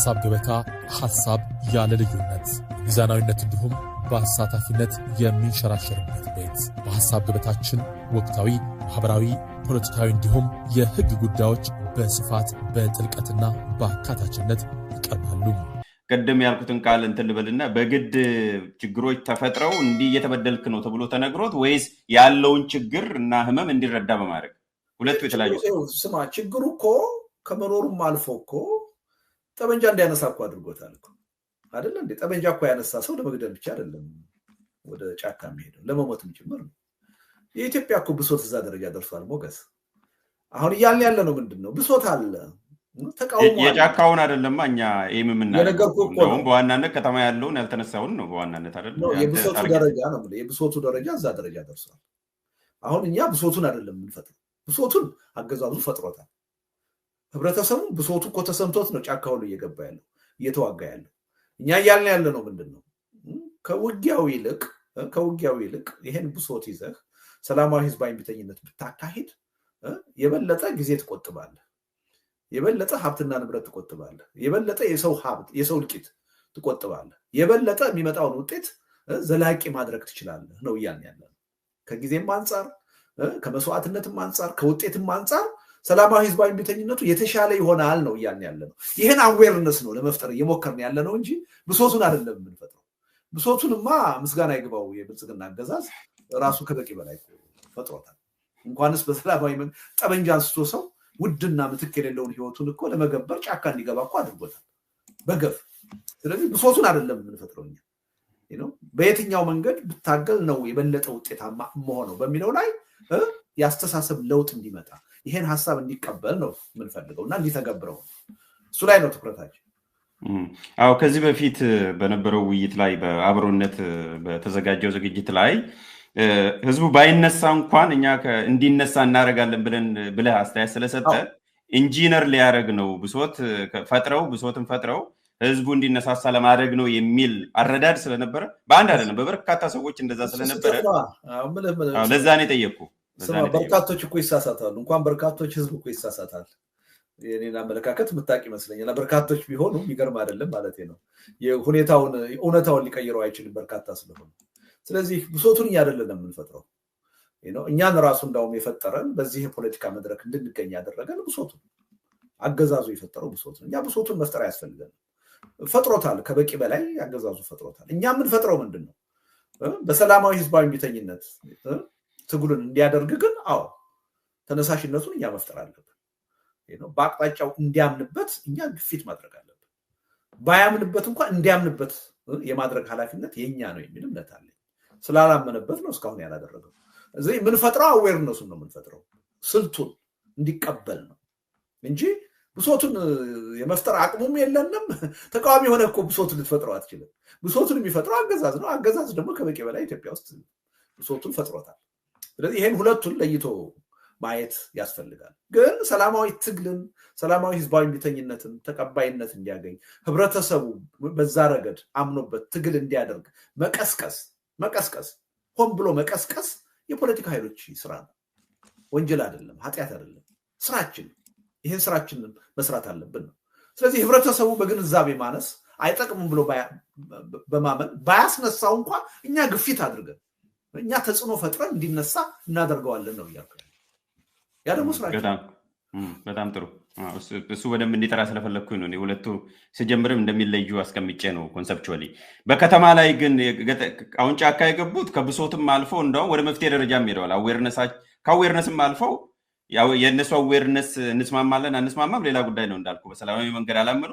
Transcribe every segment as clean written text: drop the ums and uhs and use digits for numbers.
በሐሳብ ገበታ ሐሳብ ያለ ልዩነት ሚዛናዊነት እንዲሁም በአሳታፊነት የሚንሸራሸርበት ቤት በሐሳብ ገበታችን ወቅታዊ ማህበራዊ ፖለቲካዊ እንዲሁም የሕግ ጉዳዮች በስፋት በጥልቀትና በአካታችነት ይቀርባሉ። ቀደም ያልኩትን ቃል እንትን ልበልና በግድ ችግሮች ተፈጥረው እንዲህ እየተበደልክ ነው ተብሎ ተነግሮት ወይስ ያለውን ችግር እና ህመም እንዲረዳ በማድረግ ሁለቱ የተለያዩ ስማ ችግሩ እኮ ከመኖሩም አልፎ እኮ ጠመንጃ እንዲያነሳ እኮ አድርጎታል እኮ አይደል እንዴ? ጠመንጃ እኮ ያነሳ ሰው ለመግደል ብቻ አይደለም ወደ ጫካ የሚሄደው ለመሞትም ጭምር ነው። የኢትዮጵያ እኮ ብሶት እዛ ደረጃ ደርሷል። ሞገስ አሁን እያልን ያለ ነው ምንድነው? ብሶት አለ ተቃውሞ የጫካውን አይደለም እኛ የምንናገረው ነው። በዋናነት ከተማ ያለውን ያልተነሳውን ነው በዋናነት አይደል? የብሶቱ ደረጃ ነው። የብሶቱ ደረጃ እዛ ደረጃ ደርሷል። አሁን እኛ ብሶቱን አይደለም የምንፈጥረው፣ ብሶቱን አገዛዙ ፈጥሮታል። ህብረተሰቡ ብሶቱ እኮ ተሰምቶት ነው ጫካው እየገባ ያለው እየተዋጋ ያለው። እኛ እያልን ያለ ነው ምንድነው? ከውጊያው ይልቅ ይሄን ብሶት ይዘህ ሰላማዊ ህዝባዊ እምቢተኝነት ብታካሂድ የበለጠ ጊዜ ትቆጥባለህ፣ የበለጠ ሀብትና ንብረት ትቆጥባለህ፣ የበለጠ የሰው ልቂት ትቆጥባለህ፣ የበለጠ የሚመጣውን ውጤት ዘላቂ ማድረግ ትችላለህ ነው እያልን ያለ ነው። ከጊዜም አንፃር ከመስዋዕትነትም አንፃር ከውጤትም አንፃር ሰላማዊ ህዝባዊ እምቢተኝነቱ የተሻለ ይሆናል ነው እያልን ያለ ነው። ይሄን አዌርነስ ነው ለመፍጠር እየሞከርን ያለ ነው እንጂ ብሶቱን አይደለም የምንፈጥረው። ብሶቱንማ ምስጋና ይግባው የብልጽግና አገዛዝ ራሱ ከበቂ በላይ ፈጥሮታል። እንኳንስ በሰላማዊ ጠመንጃ አንስቶ ሰው ውድና ምትክ የሌለውን ህይወቱን እኮ ለመገበር ጫካ እንዲገባ እኮ አድርጎታል በገፍ። ስለዚህ ብሶቱን አይደለም የምንፈጥረው እኛ በየትኛው መንገድ ብታገል ነው የበለጠ ውጤታማ መሆነው በሚለው ላይ ያስተሳሰብ ለውጥ እንዲመጣ ይሄን ሐሳብ እንዲቀበል ነው የምንፈልገውና እንዲተገብረው እሱ ላይ ነው ትኩረታችን። አዎ ከዚህ በፊት በነበረው ውይይት ላይ በአብሮነት በተዘጋጀው ዝግጅት ላይ ህዝቡ ባይነሳ እንኳን እኛ እንዲነሳ እናደርጋለን ብለህ አስተያየት ስለሰጠ ኢንጂነር ሊያደርግ ነው ብሶትን ፈጥረው ህዝቡ እንዲነሳሳ ለማድረግ ነው የሚል አረዳድ ስለነበረ በአንድ አይደለም በበርካታ ሰዎች እንደዛ ስለነበረ ለዛ ነው የጠየቅኩ። በርካቶች እኮ ይሳሳታሉ። እንኳን በርካቶች ህዝብ እኮ ይሳሳታል። የኔን አመለካከት ምታቅ ይመስለኛል። በርካቶች ቢሆኑ የሚገርም አይደለም ማለት ነው። እውነታውን ሊቀይረው አይችልም በርካታ ስለሆነ። ስለዚህ ብሶቱን አይደለም የምንፈጥረው እኛን ራሱ እንዳውም የፈጠረን በዚህ የፖለቲካ መድረክ እንድንገኝ ያደረገን ብሶቱን አገዛዙ የፈጠረው ብሶቱን እኛ ብሶቱን መፍጠር ያስፈልጋል። ፈጥሮታል፣ ከበቂ በላይ አገዛዙ ፈጥሮታል። እኛ የምንፈጥረው ምንድነው? በሰላማዊ ህዝባዊ እምቢተኝነት ትግሉን እንዲያደርግ ግን ተነሳሽነቱን እኛ መፍጠር አለብን። በአቅጣጫው እንዲያምንበት እኛ ግፊት ማድረግ አለብን። ባያምንበት እንኳን እንዲያምንበት የማድረግ ኃላፊነት የኛ ነው የሚል እምነት አለኝ። ስላላመነበት ነው እስካሁን ያላደረገው። እዚህ የምንፈጥረው አዌርነሱን ነው የምንፈጥረው፣ ስልቱን እንዲቀበል ነው እንጂ ብሶቱን የመፍጠር አቅሙም የለንም። ተቃዋሚ ሆነ እኮ ብሶቱን ልትፈጥረው አትችልም። ብሶቱን የሚፈጥረው አገዛዝ ነው። አገዛዝ ደግሞ ከበቂ በላይ ኢትዮጵያ ውስጥ ብሶቱን ፈጥሮታል። ስለዚህ ይሄን ሁለቱን ለይቶ ማየት ያስፈልጋል። ግን ሰላማዊ ትግልን ሰላማዊ ህዝባዊ እምቢተኝነትን ተቀባይነት እንዲያገኝ ህብረተሰቡ በዛ ረገድ አምኖበት ትግል እንዲያደርግ መቀስቀስ ሆን ብሎ መቀስቀስ የፖለቲካ ኃይሎች ስራ ነው። ወንጀል አይደለም፣ ኃጢአት አይደለም፣ ስራችን። ይሄን ስራችንን መስራት አለብን ነው። ስለዚህ ህብረተሰቡ በግንዛቤ ማነስ አይጠቅምም ብሎ በማመን ባያስነሳው እንኳን እኛ ግፊት አድርገን እኛ ተጽዕኖ ፈጥረን እንዲነሳ እናደርገዋለን ነው እያልኩ። ያ ደግሞ ስራችን። በጣም ጥሩ። እሱ በደንብ እንዲጠራ ስለፈለኩኝ ነው። ሁለቱ ሲጀምርም እንደሚለዩ አስቀምጬ ነው ኮንሰፕቹዋሊ። በከተማ ላይ ግን አሁን ጫካ የገቡት ከብሶትም አልፎ እንደውም ወደ መፍትሄ ደረጃም ሄደዋል። ከአዌርነስም አልፈው የእነሱ አዌርነስ እንስማማለን አንስማማም ሌላ ጉዳይ ነው እንዳልኩ። በሰላማዊ መንገድ አላመኑ፣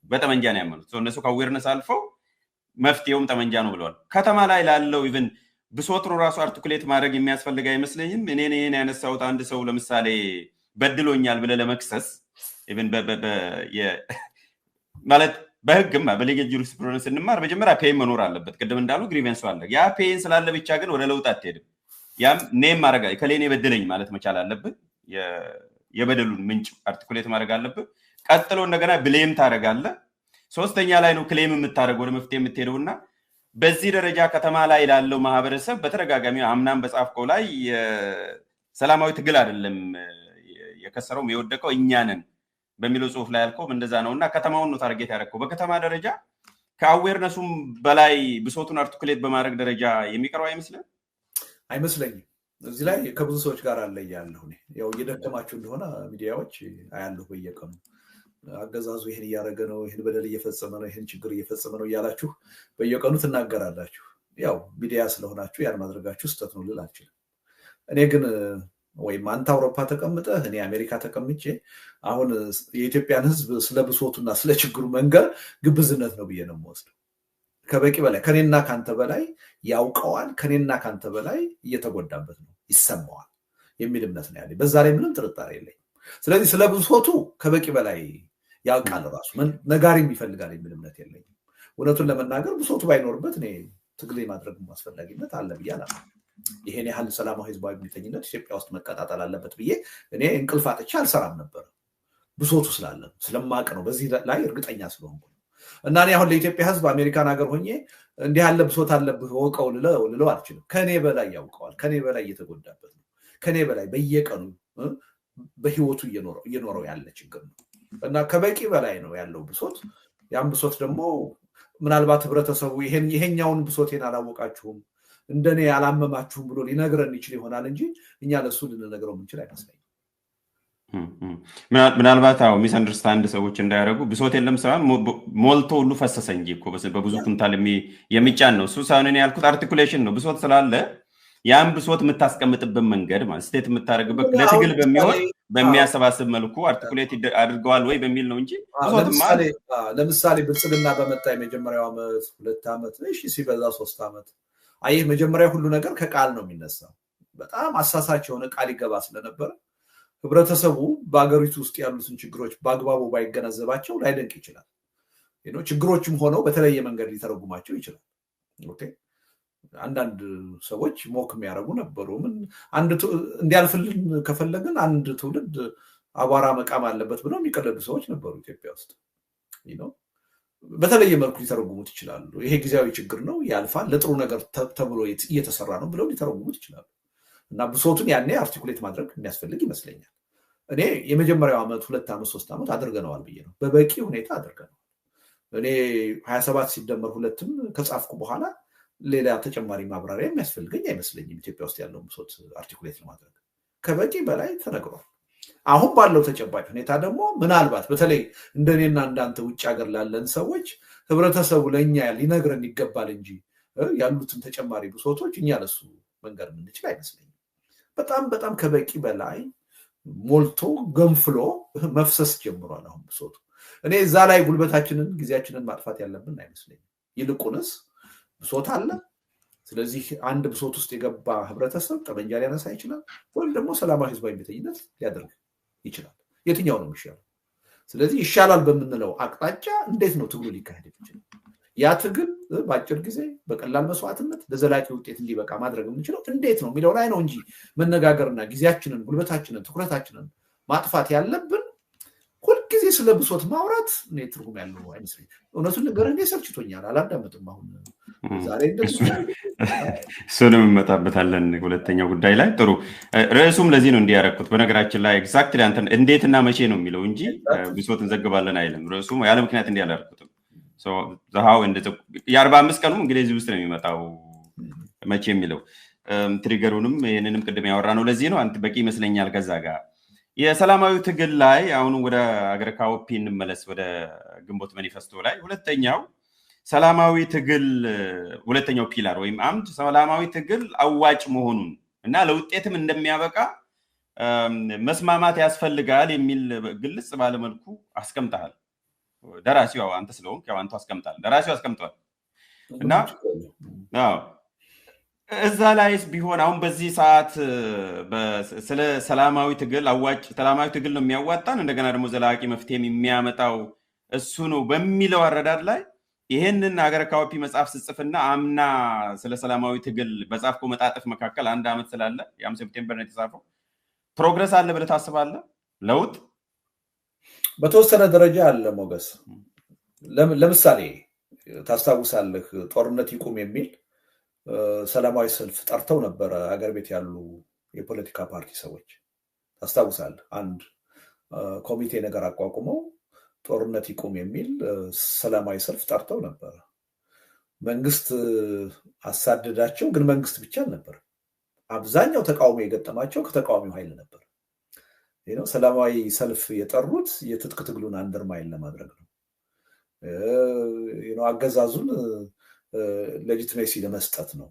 በጠመንጃ ነው ያመኑት። እነሱ ከአዌርነስ አልፈው መፍትሄውም ጠመንጃ ነው ብለዋል። ከተማ ላይ ላለው ኢቭን ብሶቱን ራሱ አርቲኩሌት ማድረግ የሚያስፈልግ አይመስለኝም። እኔን ይሄን ያነሳሁት አንድ ሰው ለምሳሌ በድሎኛል ብለ ለመክሰስ ኢቭን ማለት በህግም በሌጋል ጁሪስፕሩደንስ እንማር መጀመሪያ ፔን መኖር አለበት። ቅድም እንዳሉ ግሪቨንስ አለ። ያ ፔን ስላለ ብቻ ግን ወደ ለውጥ አትሄድም። ያም ኔም ማድረግ ከሌኔ በደለኝ ማለት መቻል አለብን። የበደሉን ምንጭ አርቲኩሌት ማድረግ አለብን። ቀጥሎ እንደገና ብሌም ታደርጋለህ። ሶስተኛ ላይ ነው ክሌም የምታደርገው ወደ መፍትሄ የምትሄደውና በዚህ ደረጃ ከተማ ላይ ላለው ማህበረሰብ በተደጋጋሚ አምናም በጻፍከው ላይ ሰላማዊ ትግል አይደለም የከሰረው የወደቀው እኛንን በሚለው ጽሁፍ ላይ ያልከውም እንደዛ ነውና ከተማውን ነው ታርጌት ያደረከው። በከተማ ደረጃ ከአዌርነሱም በላይ ብሶቱን አርቲኩሌት በማድረግ ደረጃ የሚቀርብ አይመስለኝም። እዚህ ላይ ከብዙ ሰዎች ጋር አለያለሁ። ያው እየደከማችሁ እንደሆነ ሚዲያዎች አያለሁ በየቀኑ አገዛዙ ይሄን እያደረገ ነው፣ ይሄን በደል እየፈጸመ ነው፣ ይሄን ችግር እየፈጸመ ነው እያላችሁ በየቀኑ ትናገራላችሁ። ያው ሚዲያ ስለሆናችሁ ያን ማድረጋችሁ ስህተት ነው ልል አልችልም። እኔ ግን ወይም አንተ አውሮፓ ተቀምጠህ እኔ አሜሪካ ተቀምጬ አሁን የኢትዮጵያን ሕዝብ ስለ ብሶቱና ስለ ችግሩ መንገር ግብዝነት ነው ብዬ ነው የምወስደው። ከበቂ በላይ ከኔና ካንተ በላይ ያውቀዋል፣ ከኔና ካንተ በላይ እየተጎዳበት ነው ይሰማዋል የሚል እምነት ነው ያለኝ። በዛ ላይ ምንም ጥርጣሬ የለኝም። ስለዚህ ስለ ብሶቱ ከበቂ በላይ ያውቃል ራሱ ነጋሪም ይፈልጋል የሚል እምነት የለኝም። እውነቱን ለመናገር ብሶቱ ባይኖርበት እኔ ትግል ማድረግ አስፈላጊነት አለ ብዬ አላምንም። ይሄን ያህል ሰላማዊ ህዝባዊ እምቢተኝነት ኢትዮጵያ ውስጥ መቀጣጠል አለበት ብዬ እኔ እንቅልፍ አጥቼ አልሰራም ነበር። ብሶቱ ስላለ ስለማቅ ነው፣ በዚህ ላይ እርግጠኛ ስለሆንኩ እና እኔ አሁን ለኢትዮጵያ ህዝብ አሜሪካን ሀገር ሆኜ እንዲህ ያለ ብሶት አለብህ ወቀው ልለው አልችልም። ከኔ በላይ ያውቀዋል፣ ከኔ በላይ እየተጎዳበት ነው፣ ከኔ በላይ በየቀኑ በህይወቱ እየኖረው ያለ ችግር ነው እና ከበቂ በላይ ነው ያለው ብሶት። ያን ብሶት ደግሞ ምናልባት ህብረተሰቡ ይሄኛውን ብሶቴን አላወቃችሁም እንደኔ ያላመማችሁም ብሎ ሊነግረን ይችል ይሆናል እንጂ እኛ ለሱ ልንነግረው ምንችል አይመስለኝም። ምናልባት ሚስ አንደርስታንድ ሰዎች እንዳያደርጉ ብሶት የለም ሳይሆን ሞልቶ ሁሉ ፈሰሰ እንጂ እኮ በብዙ ኩንታል የሚጫን ነው። እሱ ሳይሆን ያልኩት አርቲኩሌሽን ነው። ብሶት ስላለ ያን ብሶት የምታስቀምጥበት መንገድ ማለት ስቴት የምታደርግበት ለትግል በሚሆን በሚያሰባስብ መልኩ አርቲኩሌት አድርገዋል ወይ በሚል ነው እንጂ ለምሳሌ ብልጽግና በመጣ የመጀመሪያው ዓመት 2 ዓመት እሺ ሲበዛ 3 ዓመት አይ መጀመሪያ ሁሉ ነገር ከቃል ነው የሚነሳው። በጣም አሳሳች የሆነ ቃል ይገባ ስለነበር ህብረተሰቡ በአገሪቱ ውስጥ ያሉትን ችግሮች በአግባቡ ባይገነዘባቸው ላይደንቅ ይችላል። ችግሮችም ሆነው በተለየ መንገድ ሊተረጉማቸው ይችላል። ኦኬ አንዳንድ ሰዎች ሞክ የሚያደርጉ ነበሩ። ምን እንዲያልፍልን ከፈለግን አንድ ትውልድ አቧራ መቃም አለበት ብለው የሚቀለዱ ሰዎች ነበሩ ኢትዮጵያ ውስጥ። በተለየ መልኩ ሊተረጉሙት ይችላሉ። ይሄ ጊዜያዊ ችግር ነው ያልፋል፣ ለጥሩ ነገር ተብሎ እየተሰራ ነው ብለው ሊተረጉሙት ይችላሉ። እና ብሶቱን ያኔ አርቲኩሌት ማድረግ የሚያስፈልግ ይመስለኛል። እኔ የመጀመሪያው ዓመት 2 ዓመት 3 ዓመት አድርገነዋል ብዬ ነው፣ በበቂ ሁኔታ አድርገነዋል። እኔ 27 ሲደመር 2ም ከጻፍኩ በኋላ ሌላ ተጨማሪ ማብራሪያ የሚያስፈልገኝ አይመስለኝም። ኢትዮጵያ ውስጥ ያለው ብሶት አርቲኩሌት ለማድረግ ከበቂ በላይ ተነግሯል። አሁን ባለው ተጨባጭ ሁኔታ ደግሞ ምናልባት በተለይ እንደኔና እንዳንተ ውጭ ሀገር ላለን ሰዎች ህብረተሰቡ ለኛ ሊነግረን ይገባል እንጂ ያሉትን ተጨማሪ ብሶቶች እኛ ለሱ መንገር የምንችል አይመስለኝም። በጣም በጣም ከበቂ በላይ ሞልቶ ገንፍሎ መፍሰስ ጀምሯል አሁን ብሶቱ። እኔ እዛ ላይ ጉልበታችንን ጊዜያችንን ማጥፋት ያለብን አይመስለኝም። ይልቁንስ ብሶት አለ። ስለዚህ አንድ ብሶት ውስጥ የገባ ህብረተሰብ ጠመንጃ ሊያነሳ ይችላል፣ ወይም ደግሞ ሰላማዊ ህዝባዊ እምቢተኝነት ሊያደርግ ይችላል። የትኛው ነው የሚሻለው? ስለዚህ ይሻላል በምንለው አቅጣጫ እንዴት ነው ትግሉ ሊካሄድ ይችላል? ያ ትግል በአጭር ጊዜ በቀላል መስዋዕትነት ለዘላቂ ውጤት እንዲበቃ ማድረግ የምንችለው እንዴት ነው የሚለው ላይ ነው እንጂ መነጋገርና ጊዜያችንን፣ ጉልበታችንን፣ ትኩረታችንን ማጥፋት ያለብን ሁልጊዜ ስለ ብሶት ማውራት እኔ ትርጉም ያለው አይመስለኝም። እውነቱን ንገረኝ፣ እኔ ሰልችቶኛል፣ አላዳመጥም። አሁን ዛሬ እሱንም እንመጣበታለን ሁለተኛው ጉዳይ ላይ። ጥሩ ርዕሱም ለዚህ ነው እንዲያረኩት። በነገራችን ላይ ኤግዛክትሊ አንተ እንዴትና መቼ ነው የሚለው እንጂ ብሶት እንዘግባለን አይልም ርዕሱ። ያለ ምክንያት እንዲያላርኩትም የ45 ቀኑ እንግዲህ እዚህ ውስጥ ነው የሚመጣው መቼ የሚለው ትሪገሩንም ይህንንም ቅድም ያወራ ነው። ለዚህ ነው አንተ በቂ ይመስለኛል። ከዛ ጋር የሰላማዊ ትግል ላይ አሁን ወደ አገረ ካውፒ እንመለስ፣ ወደ ግንቦት ማኒፌስቶ ላይ ሁለተኛው ሰላማዊ ትግል ሁለተኛው ፒላር ወይም አምድ ሰላማዊ ትግል አዋጭ መሆኑን እና ለውጤትም እንደሚያበቃ መስማማት ያስፈልጋል የሚል ግልጽ ባለ መልኩ አስቀምጣል። ደራሲው አንተ ስለሆንክ ያው አንተ አስቀምጣል፣ ደራሲው አስቀምጧል። እና እዛ ላይስ ቢሆን አሁን በዚህ ሰዓት ስለ ሰላማዊ ትግል አዋጭ ሰላማዊ ትግል ነው የሚያዋጣን እንደገና ደግሞ ዘላቂ መፍትሄም የሚያመጣው እሱ ነው በሚለው አረዳድ ላይ ይሄንን አገረ ካውፒ መጽሐፍ ስጽፍና አምና ስለ ሰላማዊ ትግል በጻፍኩ መጣጥፍ መካከል 1 ዓመት ስላለ ያም ሴፕቴምበር ነው የተጻፈው። ፕሮግረስ አለ ብለህ ታስባለህ? ለውጥ በተወሰነ ደረጃ አለ ሞገስ። ለምሳሌ ታስታውሳለህ ጦርነት ይቁም የሚል ሰላማዊ ሰልፍ ጠርተው ነበር አገር ቤት ያሉ የፖለቲካ ፓርቲ ሰዎች። ታስታውሳለህ? አንድ ኮሚቴ ነገር አቋቁመው ጦርነት ይቆም የሚል ሰላማዊ ሰልፍ ጠርተው ነበር። መንግስት አሳደዳቸው፣ ግን መንግስት ብቻ ነበር። አብዛኛው ተቃውሞ የገጠማቸው ከተቃዋሚው ኃይል ነበር። ሰላማዊ ሰልፍ የጠሩት የትጥቅ ትግሉን አንደርማይን ለማድረግ ነው። አገዛዙን ሌጂቲሜሲ ለመስጠት ነው።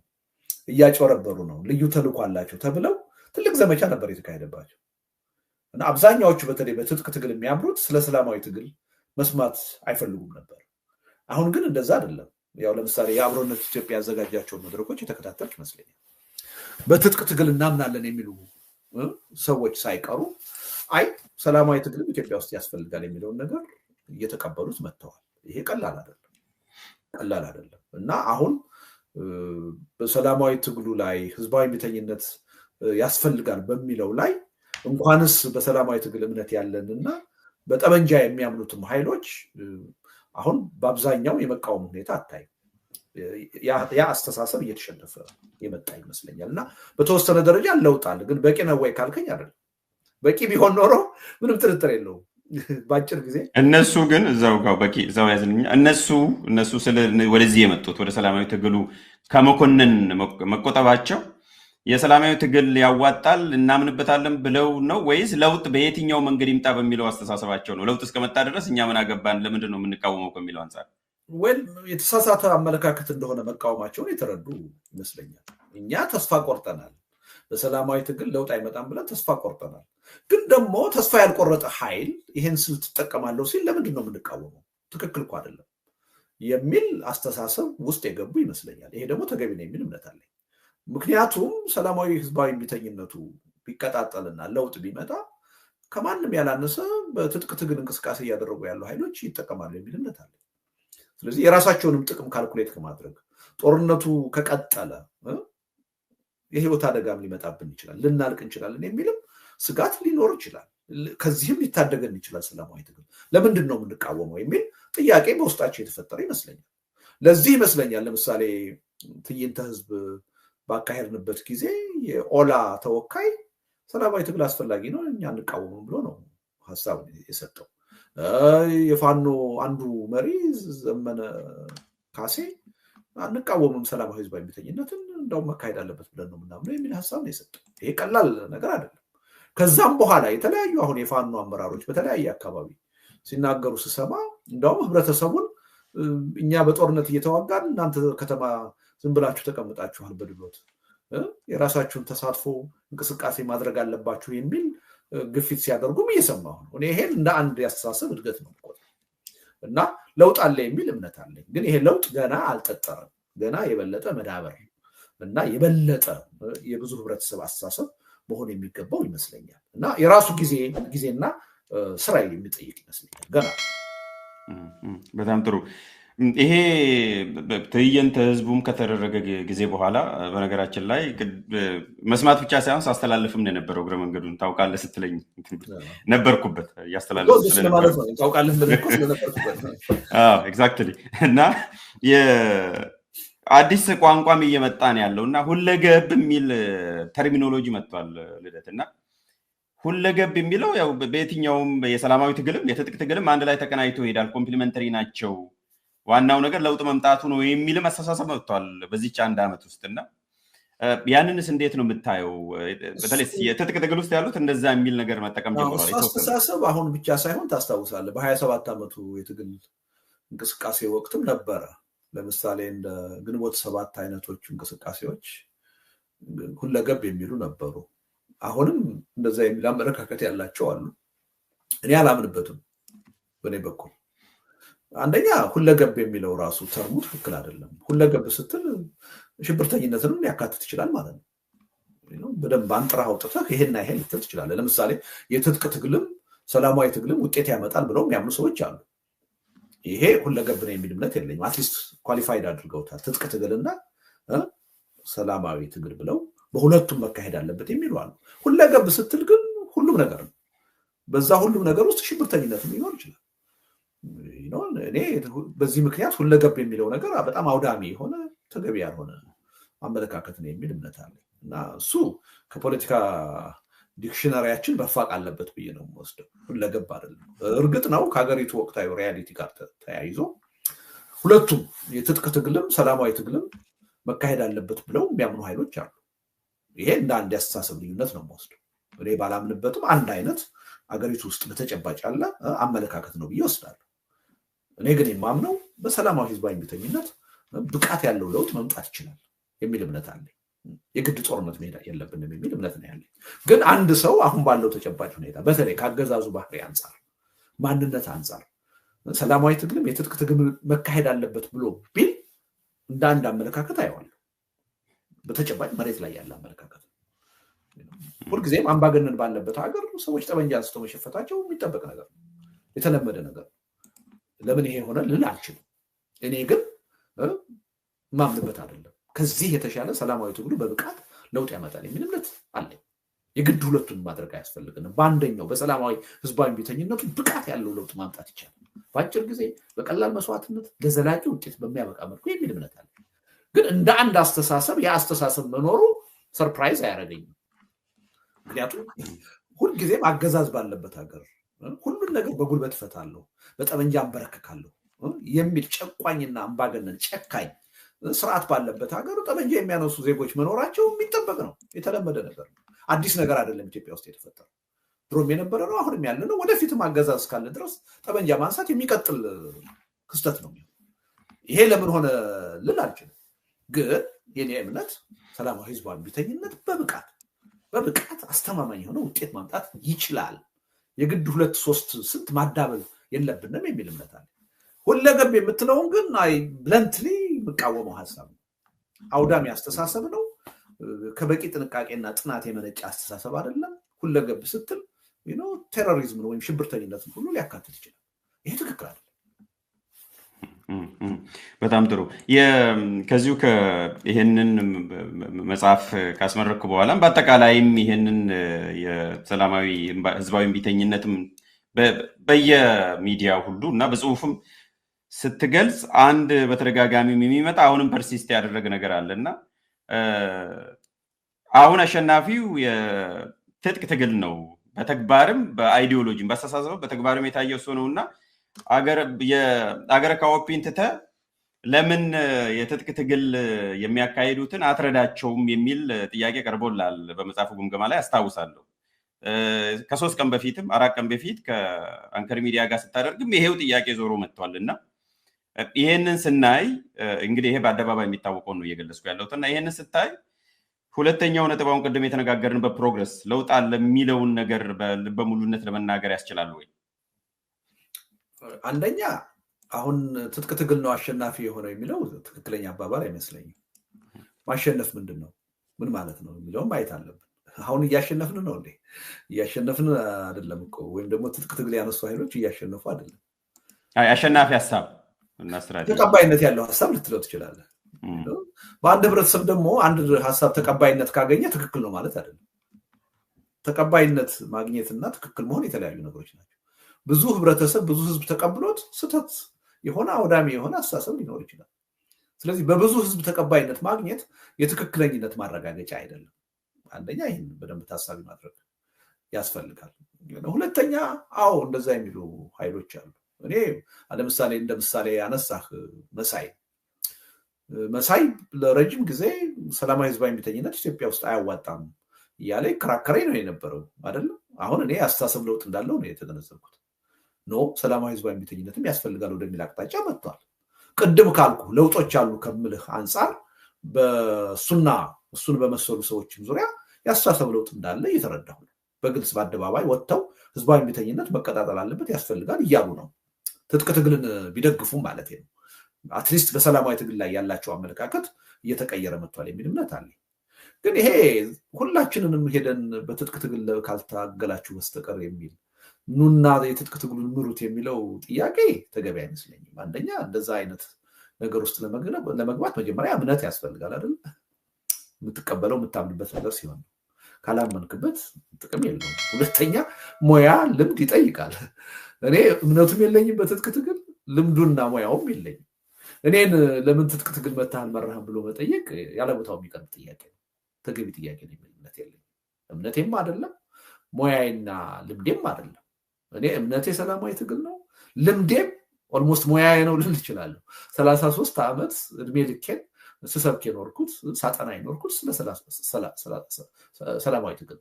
እያጨረበሩ ነው፣ ልዩ ተልዕኮ አላቸው ተብለው ትልቅ ዘመቻ ነበር የተካሄደባቸው እና አብዛኛዎቹ በተለይ በትጥቅ ትግል የሚያምሩት ስለ ሰላማዊ ትግል መስማት አይፈልጉም ነበር። አሁን ግን እንደዛ አይደለም። ያው ለምሳሌ የአብሮነት ኢትዮጵያ ያዘጋጃቸውን መድረኮች የተከታተልክ ይመስለኛል። በትጥቅ ትግል እናምናለን የሚሉ ሰዎች ሳይቀሩ አይ ሰላማዊ ትግል ኢትዮጵያ ውስጥ ያስፈልጋል የሚለውን ነገር እየተቀበሉት መጥተዋል። ይሄ ቀላል አይደለም እና አሁን በሰላማዊ ትግሉ ላይ ህዝባዊ እምቢተኝነት ያስፈልጋል በሚለው ላይ እንኳንስ በሰላማዊ ትግል እምነት ያለንና በጠመንጃ የሚያምኑትም ኃይሎች አሁን በአብዛኛው የመቃወም ሁኔታ አታይም። ያ አስተሳሰብ እየተሸነፈ የመጣ ይመስለኛል እና በተወሰነ ደረጃ ለውጣል። ግን በቂ ነው ወይ ካልከኝ አይደለም። በቂ ቢሆን ኖሮ ምንም ጥርጥር የለውም ባጭር ጊዜ እነሱ ግን እዛው ጋር በቂ እዛው ያዝልኛ እነሱ ወደዚህ የመጡት ወደ ሰላማዊ ትግሉ ከመኮንን መቆጠባቸው የሰላማዊ ትግል ያዋጣል እናምንበታለን ብለው ነው ወይስ ለውጥ በየትኛው መንገድ ይምጣ በሚለው አስተሳሰባቸው ነው? ለውጥ እስከመጣ ድረስ እኛ ምን አገባን ለምንድን ነው የምንቃወመው ከሚለው አንፃር የተሳሳተ አመለካከት እንደሆነ መቃወማቸውን የተረዱ ይመስለኛል። እኛ ተስፋ ቆርጠናል፣ በሰላማዊ ትግል ለውጥ አይመጣም ብለን ተስፋ ቆርጠናል። ግን ደግሞ ተስፋ ያልቆረጠ ኃይል ይሄን ስልት ትጠቀማለሁ ሲል ለምንድን ነው የምንቃወመው? ትክክል እኮ አይደለም የሚል አስተሳሰብ ውስጥ የገቡ ይመስለኛል። ይሄ ደግሞ ተገቢ ነው የሚል እምነት አለኝ። ምክንያቱም ሰላማዊ ህዝባዊ እምቢተኝነቱ ቢቀጣጠልና ለውጥ ቢመጣ ከማንም ያላነሰ በትጥቅ ትግል እንቅስቃሴ እያደረጉ ያሉ ኃይሎች ይጠቀማሉ የሚል እምነት አለኝ። ስለዚህ የራሳቸውንም ጥቅም ካልኩሌት ከማድረግ ጦርነቱ ከቀጠለ የህይወት አደጋም ሊመጣብን ይችላል፣ ልናልቅ እንችላለን የሚልም ስጋት ሊኖር ይችላል። ከዚህም ሊታደገን ይችላል ሰላማዊ ትግል። ለምንድን ነው የምንቃወመው የሚል ጥያቄ በውስጣቸው የተፈጠረ ይመስለኛል። ለዚህ ይመስለኛል ለምሳሌ ትዕይንተ ህዝብ ባካሄድንበት ጊዜ የኦላ ተወካይ ሰላማዊ ትግል አስፈላጊ ነው እኛ እንቃወምም ብሎ ነው ሀሳብ የሰጠው። የፋኖ አንዱ መሪ ዘመነ ካሴ አንቃወምም ሰላማዊ ህዝባዊ እምቢተኝነትን እንደውም መካሄድ አለበት ብለን ነው ምናምን የሚል ሀሳብ ነው የሰጠው። ይሄ ቀላል ነገር አይደለም። ከዛም በኋላ የተለያዩ አሁን የፋኖ አመራሮች በተለያየ አካባቢ ሲናገሩ ስሰማ እንደውም ህብረተሰቡን እኛ በጦርነት እየተዋጋን እናንተ ከተማ ዝም ብላችሁ ተቀምጣችኋል በድሎት የራሳችሁን ተሳትፎ እንቅስቃሴ ማድረግ አለባችሁ የሚል ግፊት ሲያደርጉም እየሰማሁ ነው። እኔ ይሄን እንደ አንድ ያስተሳሰብ እድገት ነው እና ለውጥ አለ የሚል እምነት አለኝ። ግን ይሄ ለውጥ ገና አልጠጠረም። ገና የበለጠ መዳበር እና የበለጠ የብዙ ህብረተሰብ አስተሳሰብ መሆን የሚገባው ይመስለኛል እና የራሱ ጊዜና ስራ የሚጠይቅ ይመስለኛል ገና። በጣም ጥሩ። ይሄ ትዕይንተ ህዝቡም ከተደረገ ጊዜ በኋላ በነገራችን ላይ መስማት ብቻ ሳይሆን ሳስተላልፍም ነው የነበረው። እግረ መንገዱን ታውቃለህ ስትለኝ ነበርኩበት እያስተላለፍኩ ኤግዛክትሊ እና አዲስ ቋንቋም እየመጣ ነው ያለው እና ሁለገብ የሚል ተርሚኖሎጂ መጥቷል ልደት። እና ሁለገብ የሚለው ያው በየትኛውም የሰላማዊ ትግልም የትጥቅ ትግልም አንድ ላይ ተቀናይቶ ይሄዳል፣ ኮምፕሊመንተሪ ናቸው፣ ዋናው ነገር ለውጥ መምጣቱ ነው የሚልም አስተሳሰብ መጥቷል በዚች አንድ ዓመት ውስጥ። እና ያንንስ እንዴት ነው የምታየው? በተለይ የትጥቅ ትግል ውስጥ ያሉት እንደዛ የሚል ነገር መጠቀም ጀምሯል። አስተሳሰብ አሁን ብቻ ሳይሆን ታስታውሳለህ በ27 ዓመቱ የትግል እንቅስቃሴ ወቅትም ነበረ። ለምሳሌ እንደ ግንቦት 7 አይነቶቹ እንቅስቃሴዎች ሁለገብ የሚሉ ነበሩ። አሁንም እንደዛ የሚል አመለካከት ያላቸው አሉ። እኔ አላምንበትም በኔ በኩል። አንደኛ ሁለገብ የሚለው ራሱ ተርሙ ትክክል አይደለም። ሁለገብ ስትል ሽብርተኝነትንም ሊያካትት ይችላል ማለት ነው። በደንብ አንጥራ አውጥተህ ይሄና ይሄን ልትል ትችላለህ። ለምሳሌ የትጥቅ ትግልም ሰላማዊ ትግልም ውጤት ያመጣል ብለው የሚያምኑ ሰዎች አሉ። ይሄ ሁለገብ ነው የሚል እምነት የለኝም። አትሊስት ኳሊፋይድ አድርገውታል። ትጥቅ ትግልና ሰላማዊ ትግል ብለው በሁለቱም መካሄድ አለበት የሚሉ አሉ። ሁለገብ ስትል ግን ሁሉም ነገር ነው። በዛ ሁሉም ነገር ውስጥ ሽብርተኝነትም ሊኖር ይችላል። እኔ በዚህ ምክንያት ሁለገብ የሚለው ነገር በጣም አውዳሚ የሆነ ተገቢ ያልሆነ አመለካከት ነው የሚል እምነት አለ እና እሱ ከፖለቲካ ዲክሽነሪያችን በፋቅ አለበት ብዬ ነው የምወስደው። ሁለገብ አይደለም። እርግጥ ነው ከሀገሪቱ ወቅታዊ ሪያሊቲ ጋር ተያይዞ ሁለቱም የትጥቅ ትግልም ሰላማዊ ትግልም መካሄድ አለበት ብለው የሚያምኑ ኃይሎች አሉ። ይሄ እንደ አንድ ያስተሳሰብ ልዩነት ነው የምወስደው። እኔ ባላምንበትም አንድ አይነት አገሪቱ ውስጥ በተጨባጭ ያለ አመለካከት ነው ብዬ ወስዳለሁ። እኔ ግን የማምነው በሰላማዊ ህዝባዊ እምቢተኝነት ብቃት ያለው ለውጥ መምጣት ይችላል የሚል እምነት አለኝ። የግድ ጦርነት መሄድ የለብንም የሚል እምነት ነው ያለኝ። ግን አንድ ሰው አሁን ባለው ተጨባጭ ሁኔታ በተለይ ካገዛዙ ባህሪ አንጻር ማንነት አንጻር ሰላማዊ ትግልም የትጥቅ ትግል መካሄድ አለበት ብሎ ቢል እንደ አንድ አመለካከት አየዋለሁ። በተጨባጭ መሬት ላይ ያለ አመለካከት ሁልጊዜም አምባገነን ባለበት ሀገር ሰዎች ጠመንጃ አንስተው መሸፈታቸው የሚጠበቅ ነገር ነው፣ የተለመደ ነገር ነው። ለምን ይሄ ሆነ ልል አልችልም። እኔ ግን ማምንበት አይደለም። ከዚህ የተሻለ ሰላማዊ ትግሉ በብቃት ለውጥ ያመጣል የሚል እምነት አለኝ። የግድ ሁለቱን ማድረግ አያስፈልግንም። በአንደኛው በሰላማዊ ህዝባዊ እምቢተኝነቱ ብቃት ያለው ለውጥ ማምጣት ይቻላል በአጭር ጊዜ በቀላል መስዋዕትነት ለዘላቂ ውጤት በሚያበቃ መልኩ የሚል እምነት አለኝ። ግን እንደ አንድ አስተሳሰብ የአስተሳሰብ መኖሩ ሰርፕራይዝ አያደርገኝም። ምክንያቱም ሁልጊዜም አገዛዝ ባለበት ሀገር ሁሉን ነገር በጉልበት እፈታለሁ፣ በጠመንጃ አንበረክካለሁ የሚል ጨቋኝና አምባገነን ጨካኝ ስርዓት ባለበት ሀገር ጠመንጃ የሚያነሱ ዜጎች መኖራቸው የሚጠበቅ ነው፣ የተለመደ ነገር ነው። አዲስ ነገር አይደለም ኢትዮጵያ ውስጥ የተፈጠረው። ድሮም የነበረ ነው፣ አሁንም ያለ ነው። ወደፊትም አገዛዝ ካለ ድረስ ጠመንጃ ማንሳት የሚቀጥል ክስተት ነው። ይሄ ለምን ሆነ ልል አልችልም። ግን የኔ እምነት ሰላማዊ ህዝባዊ እምቢተኝነት በብቃት አስተማማኝ የሆነ ውጤት ማምጣት ይችላል። የግድ 2-3 ስንት ማዳበል የለብንም የሚል እምነት አለ። ሁለገብ የምትለውን ግን ብለንትሊ የምቃወመው ሀሳብ ነው። አውዳሚ አስተሳሰብ ነው። ከበቂ ጥንቃቄና ጥናት የመነጨ አስተሳሰብ አይደለም። ሁለገብ ስትል ቴሮሪዝምን ወይም ሽብርተኝነትን ሁሉ ሊያካትት ይችላል። ይሄ ትክክል አይደለም። በጣም ጥሩ። ከዚሁ ይሄንን መጽሐፍ ካስመረኩ በኋላም በአጠቃላይም ይሄንን የሰላማዊ ህዝባዊ እምቢተኝነትም በየሚዲያው ሁሉ እና በጽሁፍም ስትገልጽ አንድ በተደጋጋሚ የሚመጣ አሁንም ፐርሲስት ያደረገ ነገር አለና አሁን አሸናፊው የትጥቅ ትግል ነው። በተግባርም በአይዲዮሎጂም በአስተሳሰብም በተግባርም የታየው እሱ ነውና አገረ ካዎፒን ትተህ ለምን የትጥቅ ትግል የሚያካሂዱትን አትረዳቸውም የሚል ጥያቄ ቀርቦላል በመጽሐፉ ግምገማ ላይ አስታውሳለሁ። ከ3 ቀን በፊትም 4 ቀን በፊት ከአንከር ሚዲያ ጋር ስታደርግም ይሄው ጥያቄ ዞሮ መጥቷልና ይሄንን ስናይ እንግዲህ ይሄ በአደባባይ የሚታወቀው ነው እየገለጽኩ ያለሁትና ይሄንን ስታይ ሁለተኛው ነጥባውን ቅድም የተነጋገርንበት ፕሮግረስ ለውጥ አለ የሚለውን ነገር በሙሉነት ለመናገር ያስችላል ወይ? አንደኛ አሁን ትጥቅ ትግል ነው አሸናፊ የሆነው የሚለው ትክክለኛ አባባል አይመስለኝም። ማሸነፍ ምንድን ነው ምን ማለት ነው የሚለው ማየት አለብን። አሁን እያሸነፍን ነው እንዴ? እያሸነፍን አይደለም እኮ። ወይም ደግሞ ትጥቅ ትግል ያነሱ ኃይሎች እያሸነፉ አይደለም። አሸናፊ ሐሳብ እና ስትራቴጂ ተቀባይነት ያለው ሐሳብ ልትለው ትችላለህ። በአንድ ህብረተሰብ ደግሞ አንድ ሐሳብ ተቀባይነት ካገኘ ትክክል ነው ማለት አይደለም። ተቀባይነት ማግኘትና ትክክል መሆን የተለያዩ ነገሮች ናቸው። ብዙ ህብረተሰብ ብዙ ህዝብ ተቀብሎት ስተት የሆነ አውዳሚ የሆነ አስተሳሰብ ሊኖር ይችላል። ስለዚህ በብዙ ህዝብ ተቀባይነት ማግኘት የትክክለኝነት ማረጋገጫ አይደለም። አንደኛ ይህን በደንብ ታሳቢ ማድረግ ያስፈልጋል። ሁለተኛ እንደዛ የሚሉ ኃይሎች አሉ። እኔ ለምሳሌ እንደ ምሳሌ ያነሳህ መሳይ ለረጅም ጊዜ ሰላማዊ ህዝባዊ እምቢተኝነት ኢትዮጵያ ውስጥ አያዋጣም እያለ ይከራከረኝ ነው የነበረው አይደለም። አሁን እኔ አስተሳሰብ ለውጥ እንዳለው ነው የተገነዘብኩት። ሰላማዊ ህዝባዊ እምቢተኝነትም ያስፈልጋል ወደሚል አቅጣጫ መጥቷል። ቅድም ካልኩ ለውጦች አሉ ከምልህ አንጻር እሱን በመሰሉ ሰዎችም ዙሪያ ያስተሳሰብ ለውጥ እንዳለ እየተረዳሁ ነው። በግልጽ በአደባባይ ወጥተው ህዝባዊ እምቢተኝነት መቀጣጠል አለበት ያስፈልጋል እያሉ ነው። ትጥቅ ትግልን ቢደግፉም ማለት ነው። አትሊስት በሰላማዊ ትግል ላይ ያላቸው አመለካከት እየተቀየረ መጥቷል የሚል እምነት አለ። ግን ይሄ ሁላችንንም ሄደን በትጥቅ ትግል ካልታገላችሁ በስተቀር የሚል ኑና የትጥቅ ትግሉን ምሩት የሚለው ጥያቄ ተገቢ አይመስለኝም። አንደኛ እንደዛ አይነት ነገር ውስጥ ለመግባት መጀመሪያ እምነት ያስፈልጋል አይደል? የምትቀበለው የምታምንበት ነገር ሲሆን ካላመንክበት ጥቅም የለውም። ሁለተኛ ሙያ ልምድ ይጠይቃል። እኔ እምነቱም የለኝም በትጥቅ ትግል ልምዱና ሙያውም የለኝም። እኔን ለምን ትጥቅ ትግል መታህል መራህም ብሎ መጠየቅ ያለ ቦታው የሚቀርብ ጥያቄ ነው። ተገቢ ጥያቄ ነው የሚል እምነት የለኝም። እምነቴም አይደለም ሙያዬና ልምዴም አይደለም እኔ እምነቴ ሰላማዊ ትግል ነው ልምዴም ኦልሞስት ሙያዬ ነው ልል እችላለሁ 33 ዓመት እድሜ ልኬን ስሰብክ የኖርኩት ሳጠና የኖርኩት ሰላማዊ ትግል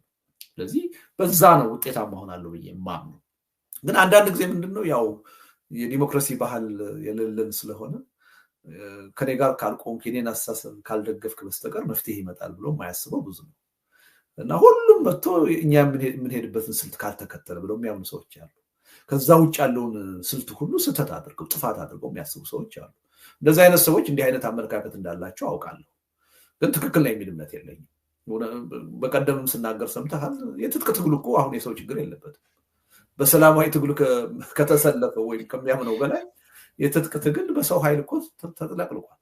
ስለዚህ በዛ ነው ውጤታማ ሆናለሁ ብዬ ማምነው ግን አንዳንድ ጊዜ ምንድነው ያው የዲሞክራሲ ባህል የሌለን ስለሆነ ከኔ ጋር ካልቆምክ የኔን አስተሳሰብ ካልደገፍክ በስተቀር መፍትሄ ይመጣል ብሎ ማያስበው ብዙ ነው እና ሁሉም መጥቶ እኛ የምንሄድበትን ስልት ካልተከተለ ብለው የሚያምኑ ሰዎች አሉ ከዛ ውጭ ያለውን ስልት ሁሉ ስህተት አድርገው ጥፋት አድርገው የሚያስቡ ሰዎች አሉ እንደዚህ አይነት ሰዎች እንዲህ አይነት አመለካከት እንዳላቸው አውቃለሁ ግን ትክክል ነው የሚል እምነት የለኝም በቀደምም ስናገር ሰምተሃል የትጥቅ ትግል እኮ አሁን የሰው ችግር የለበትም በሰላማዊ ትግል ከተሰለፈ ወይ ከሚያምነው በላይ የትጥቅ ትግል በሰው ኃይል እኮ ተጥለቅልቋል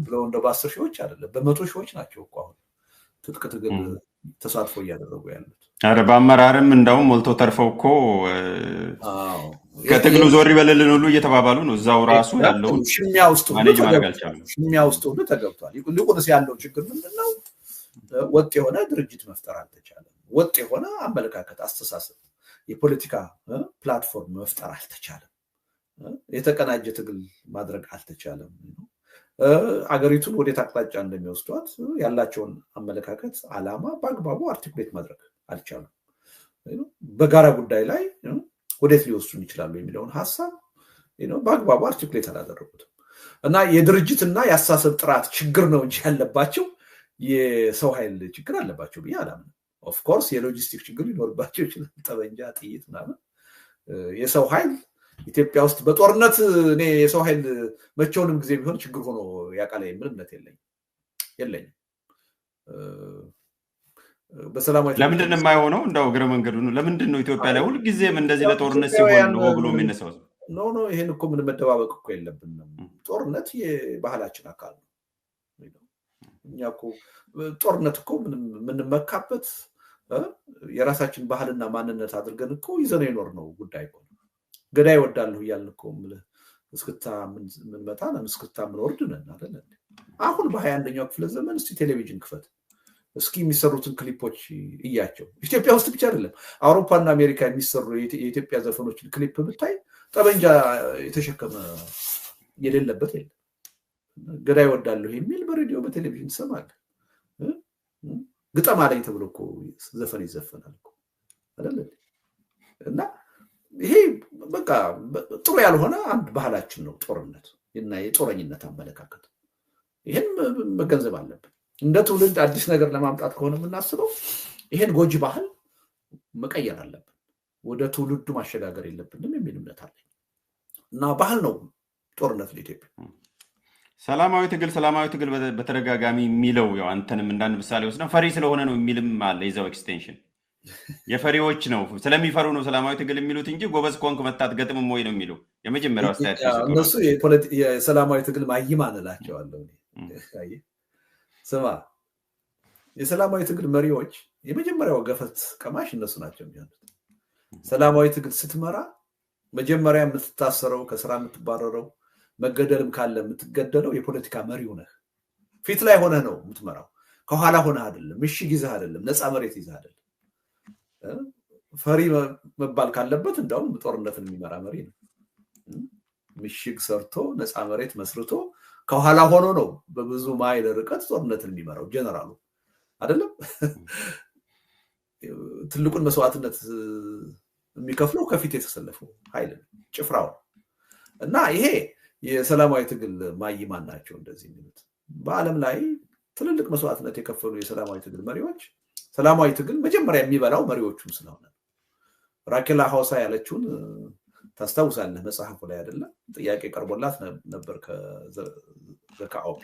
ብለው እንደ በ10 ሺዎች አይደለም በመቶ ሺዎች ናቸው እኮ አሁን ትጥቅ ትግል ተሳትፎ እያደረጉ ያሉት አረ በአመራርም እንዳው ሞልቶ ተርፈው እኮ ከትግሉ ዞር ይበልልን ሁሉ እየተባባሉ ነው እዛው ራሱ ያለው ሽሚያ ውስጥ ሁሉ ተገብቷል ይልቁንስ ያለው ችግር ምንድነው ወጥ የሆነ ድርጅት መፍጠር አልተቻለም ወጥ የሆነ አመለካከት አስተሳሰብ የፖለቲካ ፕላትፎርም መፍጠር አልተቻለም የተቀናጀ ትግል ማድረግ አልተቻለም አገሪቱን ወደ ታቅጣጫ እንደሚወስዷት ያላቸውን አመለካከት አላማ በአግባቡ አርቲኩሌት ማድረግ አልቻሉም በጋራ ጉዳይ ላይ ወዴት ሊወስዱን ይችላሉ የሚለውን ሐሳብ በአግባቡ አርቲኩሌት አላደረጉትም እና የድርጅትና የአስተሳሰብ ጥራት ችግር ነው እንጂ ያለባቸው የሰው ኃይል ችግር አለባቸው ብዬ አላምንም ኦፍ ኮርስ የሎጂስቲክ ችግር ሊኖርባቸው ይችላል ጠበንጃ ጥይት ምናምን የሰው ኃይል ኢትዮጵያ ውስጥ በጦርነት እኔ የሰው ኃይል መቼውንም ጊዜ ቢሆን ችግር ሆኖ ያቃለ ምንነት የለኝም በሰላማዊ ለምንድን ነው የማይሆነው እንደው እግረ መንገዱ ነው ለምንድን ነው ኢትዮጵያ ላይ ሁሉ ጊዜም እንደዚህ ለጦርነት ሲሆን ነው ብሎ የሚነሳው ኖ ይሄን እኮ ምን መደባበቅ እኮ የለብንም ጦርነት የባህላችን አካል ነው እኛ እኮ ጦርነት እኮ ምን መካበት የራሳችን ባህልና ማንነት አድርገን እኮ ይዘነው ይኖር ነው ጉዳይ እኮ ገዳይ ወዳለሁ ይያልን እኮ እስክታ ምን መጣና እስክታ ምን ወርድነን አይደል አሁን በ21ኛው ክፍለ ዘመን እስቲ ቴሌቪዥን ክፈት እስኪ የሚሰሩትን ክሊፖች እያቸው ኢትዮጵያ ውስጥ ብቻ አይደለም አውሮፓና አሜሪካ የሚሰሩ የኢትዮጵያ ዘፈኖችን ክሊፕ ብታይ ጠበንጃ የተሸከመ የሌለበት የለም ገዳይ ወዳለሁ የሚል በሬዲዮ በቴሌቪዥን ሰማል ግጠም አለኝ ተብሎ እኮ ዘፈን ይዘፈናል እኮ አይደል እና ይሄ በቃ ጥሩ ያልሆነ አንድ ባህላችን ነው ጦርነት እና የጦረኝነት አመለካከት ይሄን መገንዘብ አለብን እንደ ትውልድ አዲስ ነገር ለማምጣት ከሆነ የምናስበው ይሄን ጎጂ ባህል መቀየር አለብን ወደ ትውልዱ ማሸጋገር የለብንም የሚል እምነት አለኝ እና ባህል ነው ጦርነት ለኢትዮጵያ ሰላማዊ ትግል በተደጋጋሚ የሚለው ያው አንተንም እንዳንድ ምሳሌ ወስደን ፈሪ ስለሆነ ነው የሚልም አለ ይዘው ኤክስቴንሽን የፈሪዎች ነው ስለሚፈሩ ነው ሰላማዊ ትግል የሚሉት እንጂ ጎበዝ ኮንክ መታት ገጥም ወይ ነው የሚለው የመጀመሪያው አስተያየት እነሱ የሰላማዊ ትግል ማይማን እላቸዋለሁ ስማ የሰላማዊ ትግል መሪዎች የመጀመሪያው ገፈት ቀማሽ እነሱ ናቸው የሚሆኑት ሰላማዊ ትግል ስትመራ መጀመሪያ የምትታሰረው ከስራ የምትባረረው መገደልም ካለ የምትገደለው የፖለቲካ መሪው ነህ ፊት ላይ ሆነ ነው የምትመራው ከኋላ ሆነ አይደለም ምሽግ ይዘህ አይደለም ነፃ መሬት ይዘህ አይደለም ፈሪ መባል ካለበት እንደውም ጦርነትን የሚመራ መሪ ነው ምሽግ ሰርቶ ነፃ መሬት መስርቶ ከኋላ ሆኖ ነው በብዙ ማይል ርቀት ጦርነትን የሚመራው ጀነራሉ አይደለም ትልቁን መስዋዕትነት የሚከፍለው ከፊት የተሰለፈው ኃይል ጭፍራው እና ይሄ የሰላማዊ ትግል ማይማን ናቸው እንደዚህ የሚሉት በአለም ላይ ትልልቅ መስዋዕትነት የከፈሉ የሰላማዊ ትግል መሪዎች ሰላማዊ ትግል መጀመሪያ የሚበላው መሪዎቹም ስለሆነ ራኬላ ሐውሳ ያለችውን ታስታውሳለህ መጽሐፉ ላይ አይደለም ጥያቄ ቀርቦላት ነበር ከዘካኦፒ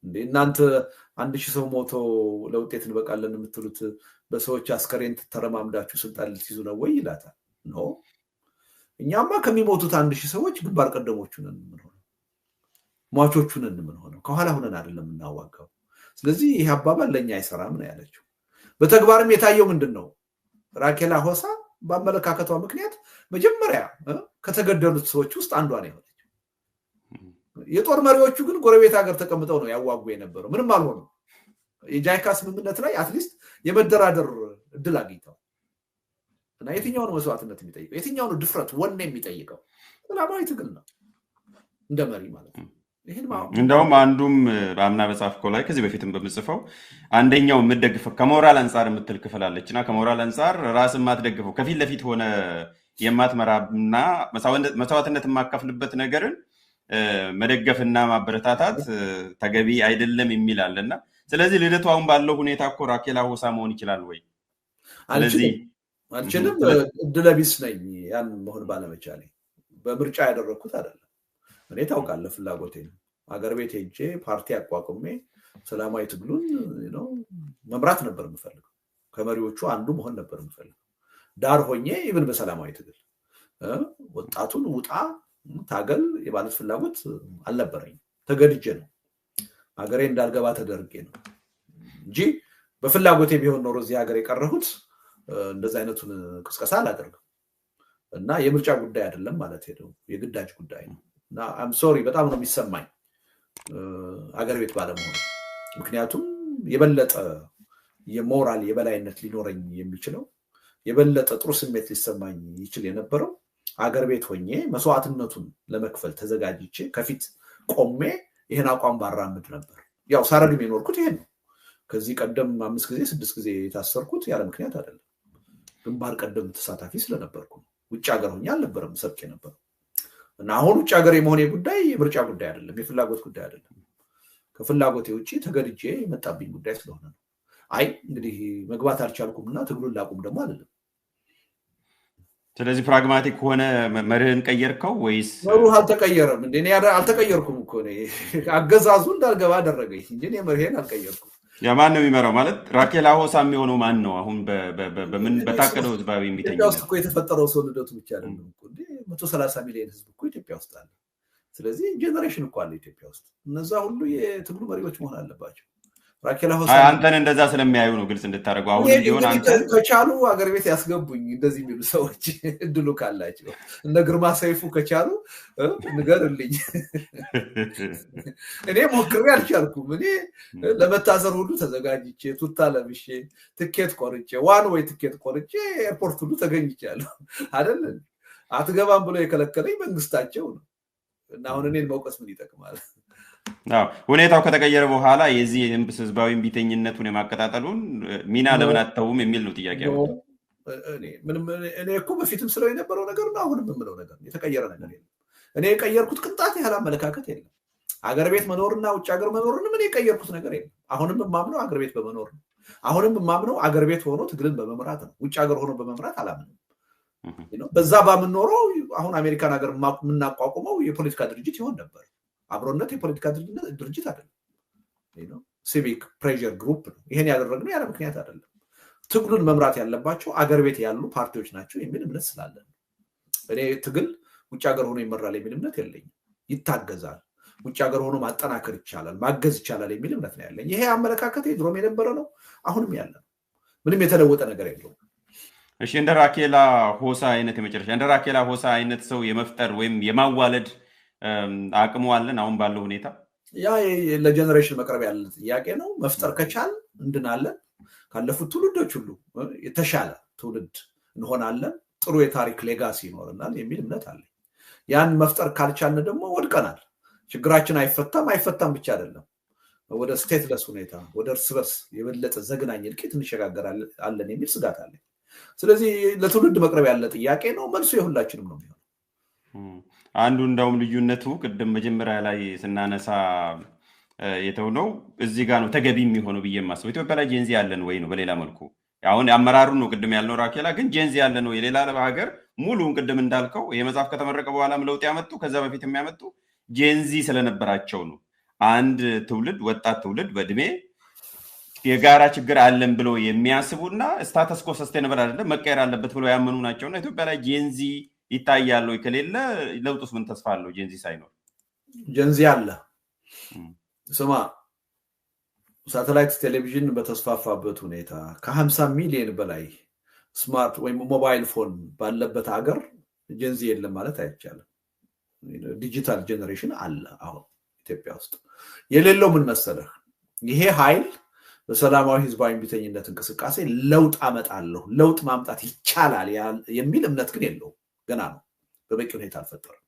እንዴ እናንተ 1000 ሰው ሞቶ ለውጤት እንበቃለን የምትሉት በሰዎች አስከሬን ተረማምዳችሁ ስልጣን ልትይዙ ነው ወይ ይላታል ኖ እኛማ ከሚሞቱት 1000 ሰዎች ግንባር ቀደሞቹን ምን ሆነ ሟቾቹን ምን ሆነ ከኋላ ሆነን አይደለም እናዋጋው ስለዚህ ይሄ አባባል ለኛ አይሰራም ነው ያለችው በተግባርም የታየው ምንድነው ራኬላ ሐውሳ በአመለካከቷ ምክንያት መጀመሪያ ከተገደሉት ሰዎች ውስጥ አንዷ ነው የሆነችው የጦር መሪዎቹ ግን ጎረቤት ሀገር ተቀምጠው ነው ያዋጉ የነበረው ምንም አልሆነም የጃይካ ስምምነት ላይ አትሊስት የመደራደር እድል አግኝተዋል። እና የትኛውን መስዋዕትነት የሚጠይቀው የትኛውን ድፍረት ወኔ የሚጠይቀው ሰላማዊ ትግል ነው እንደ መሪ ማለት ነው። እንደውም አንዱም በአምና በጻፍከው ላይ ከዚህ በፊትም በምጽፈው አንደኛው የምትደግፈው ከሞራል አንጻር የምትል ክፍል አለችና ከሞራል አንጻር ራስን ማትደግፈው ከፊት ለፊት ሆነ የማትመራና መስዋዕትነት የማካፍልበት ነገርን መደገፍና ማበረታታት ተገቢ አይደለም የሚል አለና ስለዚህ ልደቱ አሁን ባለው ሁኔታ እኮ ራኬላ ሆሳ መሆን ይችላል ወይ? ስለዚህ አልችልም እድለቢስ ነኝ ያን መሆን ባለመቻሌ በምርጫ ያደረኩት አይደለም። እኔ ታውቃለህ ፍላጎቴ ነው። አገር ቤት ሄጄ ፓርቲ አቋቁሜ ሰላማዊ ትግሉን መምራት ነበር የምፈልገው። ከመሪዎቹ አንዱ መሆን ነበር የምፈልገው። ዳር ሆኜ ይብን በሰላማዊ ትግል ወጣቱን ውጣ ታገል የባለት ፍላጎት አልነበረኝም። ተገድጄ ነው አገሬ እንዳልገባ ተደርጌ ነው እንጂ በፍላጎቴ ቢሆን ኖሮ እዚህ ሀገር የቀረሁት እንደዛ አይነቱን ቅስቀሳ አላደርግም። እና የምርጫ ጉዳይ አይደለም ማለት ነው፣ የግዳጅ ጉዳይ ነው። እና አም ሶሪ በጣም ነው የሚሰማኝ አገር ቤት ባለመሆኑ። ምክንያቱም የበለጠ የሞራል የበላይነት ሊኖረኝ የሚችለው የበለጠ ጥሩ ስሜት ሊሰማኝ ይችል የነበረው አገር ቤት ሆኜ መስዋዕትነቱን ለመክፈል ተዘጋጅቼ ከፊት ቆሜ ይሄን አቋም ባራምድ ነበር። ያው ሳረግም የኖርኩት ይሄን ነው። ከዚህ ቀደም 5 ጊዜ 6 ጊዜ የታሰርኩት ያለ ምክንያት አይደለም። ግንባር ቀደም ተሳታፊ ስለነበርኩ ውጭ ሀገር ሆኜ አልነበረም ሰብክ የነበረው። እና አሁን ውጭ ሀገር የመሆኔ ጉዳይ የምርጫ ጉዳይ አይደለም፣ የፍላጎት ጉዳይ አይደለም። ከፍላጎቴ ውጪ ተገድጄ የመጣብኝ ጉዳይ ስለሆነ ነው። አይ እንግዲህ መግባት አልቻልኩምና ትግሉን ላቁም ደግሞ አይደለም። ስለዚህ ፕራግማቲክ ሆነ መርህን ቀየርከው ወይስ? መርሁ አልተቀየረም እንዴ? እኔ አልተቀየርኩም እኮ ነው። አገዛዙ እንዳልገባ አደረገኝ እንጂ እኔ መርሄን አልቀየርኩም። ማን ነው የሚመራው? ማለት ራኬላ ሆሳ የሚሆነው ማን ነው? አሁን በምን በታቀደው ህዝባዊ የሚተኛው ኢትዮጵያ ውስጥ እኮ የተፈጠረው ሰው ልደቱ ብቻ አይደለም እኮ እንዴ 130 ሚሊዮን ህዝብ እኮ ኢትዮጵያ ውስጥ አለ። ስለዚህ ጄነሬሽን እኮ አለ ኢትዮጵያ ውስጥ። እነዛ ሁሉ የትግሉ መሪዎች መሆን አለባቸው። ራኬላ ሆሳ አንተን እንደዛ ስለሚያዩ ነው ግልጽ እንድታደርገው። አሁን ቢሆን አንተ ከቻሉ አገር ቤት ያስገቡኝ እንደዚህ የሚሉ ሰዎች እድሉ ካላቸው እነ ግርማ ሰይፉ ከቻሉ ንገርልኝ። እኔ ሞክሬ አልቻልኩም። እኔ ለመታሰር ሁሉ ተዘጋጅቼ ቱታ ለብሼ ትኬት ቆርጬ ዋን ወይ ትኬት ቆርጬ ኤርፖርት ሁሉ ተገኝቻለሁ አይደል? አትገባም ብሎ የከለከለኝ መንግስታቸው ነው። እና አሁን እኔን መውቀስ ምን ይጠቅማል? ሁኔታው ከተቀየረ በኋላ የዚህ ህዝባዊ ቢተኝነቱን የማቀጣጠሉን ሚና ለምን አተውም የሚል ነው ጥያቄው። እኔ እኮ በፊትም ስለው የነበረው ነገር ነው፣ አሁንም የምለው ነገር የተቀየረ ነገር የለም። እኔ የቀየርኩት ቅንጣት ያህል አመለካከት የለም። አገር ቤት መኖርና ውጭ ሀገር መኖርን ምን የቀየርኩት ነገር የለም። አሁንም የማምነው አገር ቤት በመኖር ነው። አሁንም የማምነው አገር ቤት ሆኖ ትግልን በመምራት ነው። ውጭ ሀገር ሆኖ በመምራት አላምንም። በዛ ባምንኖረው አሁን አሜሪካን ሀገር የምናቋቁመው የፖለቲካ ድርጅት ይሆን ነበር። አብሮነት የፖለቲካ ድርጅት አይደለም፣ ሲቪክ ፕሬዠር ግሩፕ ነው። ይሄን ያደረግነው ያለ ምክንያት አይደለም። ትግሉን መምራት ያለባቸው አገር ቤት ያሉ ፓርቲዎች ናቸው የሚል እምነት ስላለ እኔ ትግል ውጭ ሀገር ሆኖ ይመራል የሚል እምነት የለኝም። ይታገዛል፣ ውጭ ሀገር ሆኖ ማጠናከር ይቻላል፣ ማገዝ ይቻላል የሚል እምነት ነው ያለኝ። ይሄ አመለካከት ድሮም የነበረ ነው፣ አሁንም ያለ ነው። ምንም የተለወጠ ነገር የለውም። እሺ እንደ ራኬላ ሆሳ አይነት የመጨረሻ እንደ ራኬላ ሆሳ አይነት ሰው የመፍጠር ወይም የማዋለድ አቅሙ አለን አሁን ባለው ሁኔታ? ያ ለጀነሬሽን መቅረብ ያለ ጥያቄ ነው። መፍጠር ከቻል እንድናለን። ካለፉት ትውልዶች ሁሉ የተሻለ ትውልድ እንሆናለን። ጥሩ የታሪክ ሌጋሲ ይኖርናል የሚል እምነት አለኝ። ያን መፍጠር ካልቻልን ደግሞ ወድቀናል። ችግራችን አይፈታም ብቻ አይደለም፣ ወደ ስቴትለስ ሁኔታ፣ ወደ እርስ በርስ የበለጠ ዘግናኝ እልቂት እንሸጋገራለን የሚል ስጋት አለኝ። ስለዚህ ለትውልድ መቅረብ ያለ ጥያቄ ነው። መልሱ የሁላችንም ነው የሚሆነው። አንዱ እንደውም ልዩነቱ ቅድም መጀመሪያ ላይ ስናነሳ የተውነው እዚህ ጋር ነው ተገቢ የሚሆነው ብዬ የማስበው። ኢትዮጵያ ላይ ጄንዚ ያለን ወይ ነው በሌላ መልኩ አሁን አመራሩ ነው ቅድም ያልነው ራኬላ ግን ጄንዚ ያለን ነው የሌላ ሀገር ሙሉን ቅድም እንዳልከው የመጽሐፍ ከተመረቀ በኋላም ለውጥ ያመጡ ከዛ በፊት የሚያመጡ ጄንዚ ስለነበራቸው ነው። አንድ ትውልድ ወጣት ትውልድ በእድሜ የጋራ ችግር አለን ብሎ የሚያስቡና ስታተስ ኮ ሰስቴነብል አይደለም መቀየር አለበት ብሎ ያመኑ ናቸውና ኢትዮጵያ ላይ ጄንዚ ይታያል ወይ? ከሌለ ለውጡስ ምን ተስፋ አለው? ጄንዚ ሳይኖር ጄንዚ አለ። ስማ ሳተላይት ቴሌቪዥን በተስፋፋበት ሁኔታ ከ50 ሚሊዮን በላይ ስማርት ወይም ሞባይል ፎን ባለበት ሀገር ጄንዚ የለም ማለት አይቻልም። ዲጂታል ጄነሬሽን አለ አሁን ኢትዮጵያ ውስጥ። የሌለው ምን መሰለህ? ይሄ ኃይል በሰላማዊ ህዝባዊ ቢተኝነት እንቅስቃሴ ለውጥ አመጣለሁ ለውጥ ማምጣት ይቻላል የሚል እምነት ግን የለው ገና ነው በበቂ ሁኔታ አልፈጠረም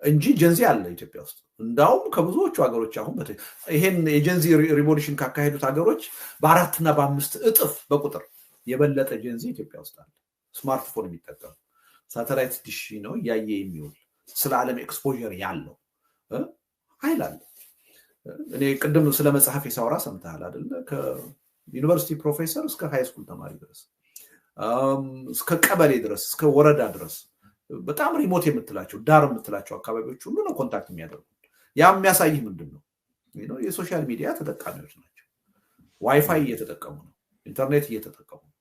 እንጂ ጀንዚ አለ ኢትዮጵያ ውስጥ እንዳውም ከብዙዎቹ ሀገሮች አሁን ይሄን የጀንዚ ሪቮሉሽን ካካሄዱት ሀገሮች በ4 እና በ5 እጥፍ በቁጥር የበለጠ ጀንዚ ኢትዮጵያ ውስጥ አለ ስማርትፎን የሚጠቀም ሳተላይት ዲሽ ነው ያየ የሚውል ስለ ዓለም ኤክስፖዠር ያለው ኃይል አለ እኔ ቅድም ስለ መጽሐፍ የሳውራ ሰምተሃል አይደል ከዩኒቨርሲቲ ፕሮፌሰር እስከ ሃይ ስኩል ተማሪ ድረስ እስከ ቀበሌ ድረስ እስከ ወረዳ ድረስ በጣም ሪሞት የምትላቸው ዳር የምትላቸው አካባቢዎች ሁሉ ነው ኮንታክት የሚያደርጉ ያ የሚያሳይህ ምንድነው የሶሻል ሚዲያ ተጠቃሚዎች ናቸው ዋይፋይ እየተጠቀሙ ነው ኢንተርኔት እየተጠቀሙ ነው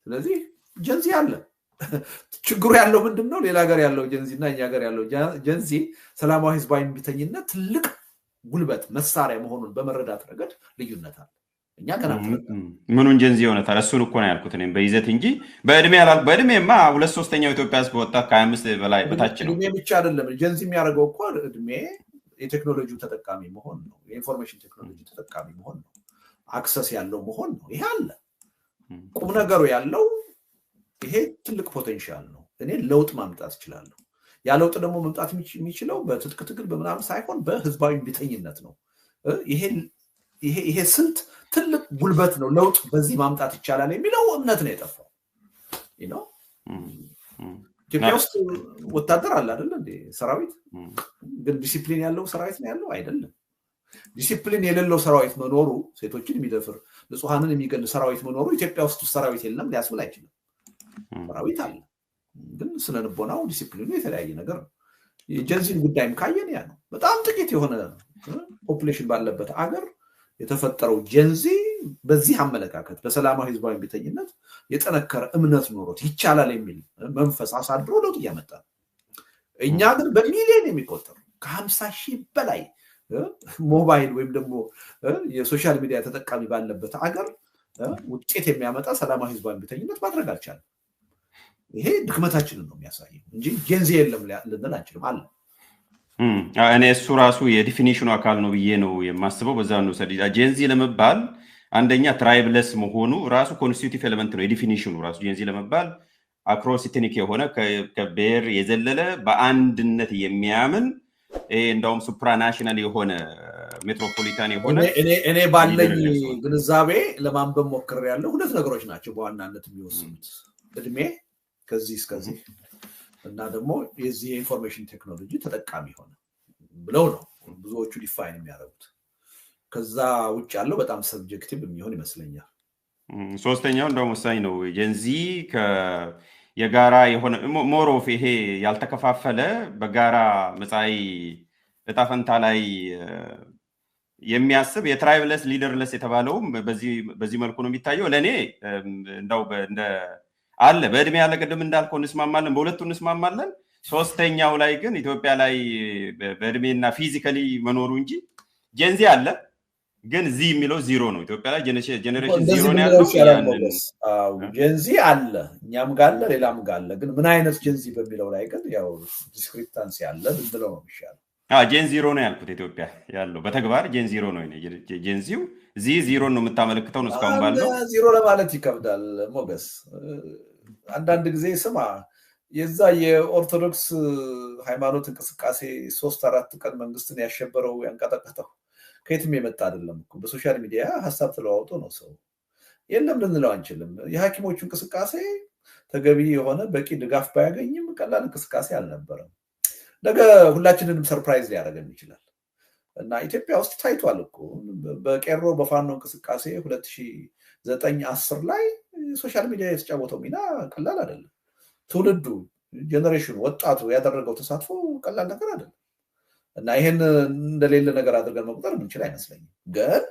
ስለዚህ ጀንዚ አለ ችግሩ ያለው ምንድነው ሌላ ሀገር ያለው ጀንዚና እኛ ሀገር ያለው ጀንዚ ሰላማዊ ህዝባዊ ቢተኝነት ትልቅ ጉልበት መሳሪያ መሆኑን በመረዳት ረገድ ልዩነት አለ እኛ ገና ምኑን ጀንዚ ሆነታል እሱን እኮ ነው ያልኩት እኔም በይዘት እንጂ በእድሜማ 2/3 ኢትዮጵያ ህዝብ ወጣ ከ25 በላይ በታች ነው እድሜ ብቻ አይደለም ጀንዚ የሚያደርገው እኮ እድሜ የቴክኖሎጂው ተጠቃሚ መሆን ነው የኢንፎርሜሽን ቴክኖሎጂ ተጠቃሚ መሆን ነው አክሰስ ያለው መሆን ነው ይሄ አለ ቁም ነገሩ ያለው ይሄ ትልቅ ፖቴንሻል ነው እኔ ለውጥ ማምጣት ይችላልው ያ ለውጥ ደግሞ መምጣት የሚችለው በትጥቅ ትግል በመናም ሳይሆን በህዝባዊ ቢተኝነት ነው ይሄ ስልት ትልቅ ጉልበት ነው ለውጥ በዚህ ማምጣት ይቻላል የሚለው እምነት ነው የጠፋው ኢትዮጵያ ውስጥ ወታደር አለ አይደል እንዴ ሰራዊት ግን ዲሲፕሊን ያለው ሰራዊት ነው ያለው አይደለም ዲሲፕሊን የሌለው ሰራዊት መኖሩ ሴቶችን የሚደፍር ንጹሃንን የሚገል ሰራዊት መኖሩ ኢትዮጵያ ውስጥ ሰራዊት የለም ሊያስብል አይችልም ሰራዊት አለ ግን ስለንቦናው ዲሲፕሊኑ የተለያየ ነገር ነው የጀንዚን ጉዳይም ካየን ያ ነው በጣም ጥቂት የሆነ ፖፑሌሽን ባለበት አገር የተፈጠረው ጀንዚ በዚህ አመለካከት በሰላማዊ ህዝባዊ ቢተኝነት የጠነከረ እምነት ኖሮት ይቻላል የሚል መንፈስ አሳድሮ ለውጥ ያመጣ እኛ ግን በሚሊዮን የሚቆጠሩ ከ50,000 በላይ ሞባይል ወይም ደግሞ የሶሻል ሚዲያ ተጠቃሚ ባለበት አገር ውጤት የሚያመጣ ሰላማዊ ህዝባዊ ቢተኝነት ማድረግ አልቻለም ይሄ ድክመታችንን ነው የሚያሳየው እንጂ ጀንዚ የለም ልንል አንችልም አለ እኔ እሱ ራሱ የዲፊኒሽኑ አካል ነው ብዬ ነው የማስበው በዛው ነው ሰዲዳ ጀንዚ ለመባል አንደኛ ትራይብለስ መሆኑ ራሱ ኮንስቲቲዩቲቭ ኤሌመንት ነው የዲፊኒሽኑ ራሱ ጀንዚ ለመባል አክሮስ ኢትኒክ የሆነ ከብሔር የዘለለ በአንድነት የሚያምን እንደውም ሱፕራናሽናል የሆነ ሜትሮፖሊታን የሆነ እኔ ባለኝ ግንዛቤ ለማንበብ ሞክሬ ያለው ሁለት ነገሮች ናቸው በዋናነት የሚወስኑት እድሜ ከዚህ እስከዚህ እና ደግሞ የዚህ ኢንፎርሜሽን ቴክኖሎጂ ተጠቃሚ ሆነ ብለው ነው ብዙዎቹ ዲፋይን የሚያደርጉት ከዛ ውጭ ያለው በጣም ሰብጀክቲቭ የሚሆን ይመስለኛል ሶስተኛው እንደውም ወሳኝ ነው ጀንዚ የጋራ የሆነ ሞሮፍ ይሄ ያልተከፋፈለ በጋራ መጻኢ እጣፈንታ ላይ የሚያስብ የትራይብለስ ሊደርለስ የተባለው በዚህ መልኩ ነው የሚታየው ለኔ እንደው እንደ አለ በእድሜ ያለ ቀደም እንዳልከው እንስማማለን በሁለቱ እንስማማለን ሶስተኛው ላይ ግን ኢትዮጵያ ላይ በእድሜና ፊዚካሊ መኖሩ እንጂ ጀንዚ አለ ግን ዚ የሚለው ዜሮ ነው ኢትዮጵያ ላይ ጀነሬሽን ዜሮ ነው ያለው ጀንዚ አለ እኛም ጋር አለ ሌላም ጋር አለ ግን ምን አይነት ጀንዚ በሚለው ላይ ግን ያው ዲስክሪፕታንስ ያለ ብለው ነው የሚሻለው ጀን ዜሮ ነው ያልኩት ኢትዮጵያ ያለው በተግባር ጀን ዜሮ ነው ጀንዚው ዜሮ ነው የምታመለክተው ነው እስካሁን ባለው ዜሮ ለማለት ይከብዳል ሞገስ አንዳንድ ጊዜ ስማ የዛ የኦርቶዶክስ ሃይማኖት እንቅስቃሴ 3-4 ቀን መንግስትን ያሸበረው ያንቀጠቀጠው ከየትም የመጣ አይደለም እኮ በሶሻል ሚዲያ ሐሳብ ተለዋውጦ ነው ሰው የለም ልንለው አንችልም የሐኪሞቹ እንቅስቃሴ ተገቢ የሆነ በቂ ድጋፍ ባያገኝም ቀላል እንቅስቃሴ አልነበረም ነገ ሁላችንንም ሰርፕራይዝ ሊያደርገን ይችላል እና ኢትዮጵያ ውስጥ ታይቷል እኮ በቄሮ በፋኖ እንቅስቃሴ 2009-10 ላይ ሶሻል ሚዲያ የተጫወተው ሚና ቀላል አይደለም ትውልዱ ጀነሬሽኑ ወጣቱ ያደረገው ተሳትፎ ቀላል ነገር አይደለም እና ይሄን እንደሌለ ነገር አድርገን መቁጠር ምንችል አይመስለኝም ግን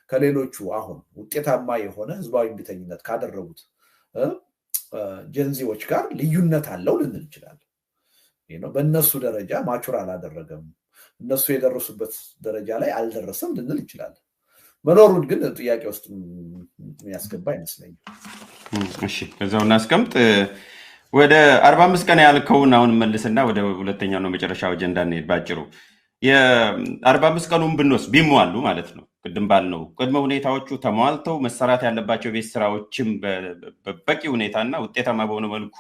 ከሌሎቹ አሁን ውጤታማ የሆነ ህዝባዊ ቢተኝነት ካደረጉት ጀንዚዎች ጋር ልዩነት አለው ልንል እንችላለን በእነሱ ደረጃ ማቹር አላደረገም እነሱ የደረሱበት ደረጃ ላይ አልደረሰም ልንል እንችላለን መኖሩን ግን ጥያቄ ውስጥ የሚያስገባ አይመስለኝም እሺ ከዛው እናስቀምጥ ወደ 45 ቀን ያልከውን አሁን መልስና ወደ ሁለተኛው ነው መጨረሻው አጀንዳ እንሄድ ባጭሩ የ45 ቀኑን ብንወስድ ቢሟሉ ማለት ነው ቅድም ባልነው ቅድመ ሁኔታዎቹ ተሟልተው መሰራት ያለባቸው ቤት ስራዎችም በበቂ ሁኔታና ውጤታማ በሆነ መልኩ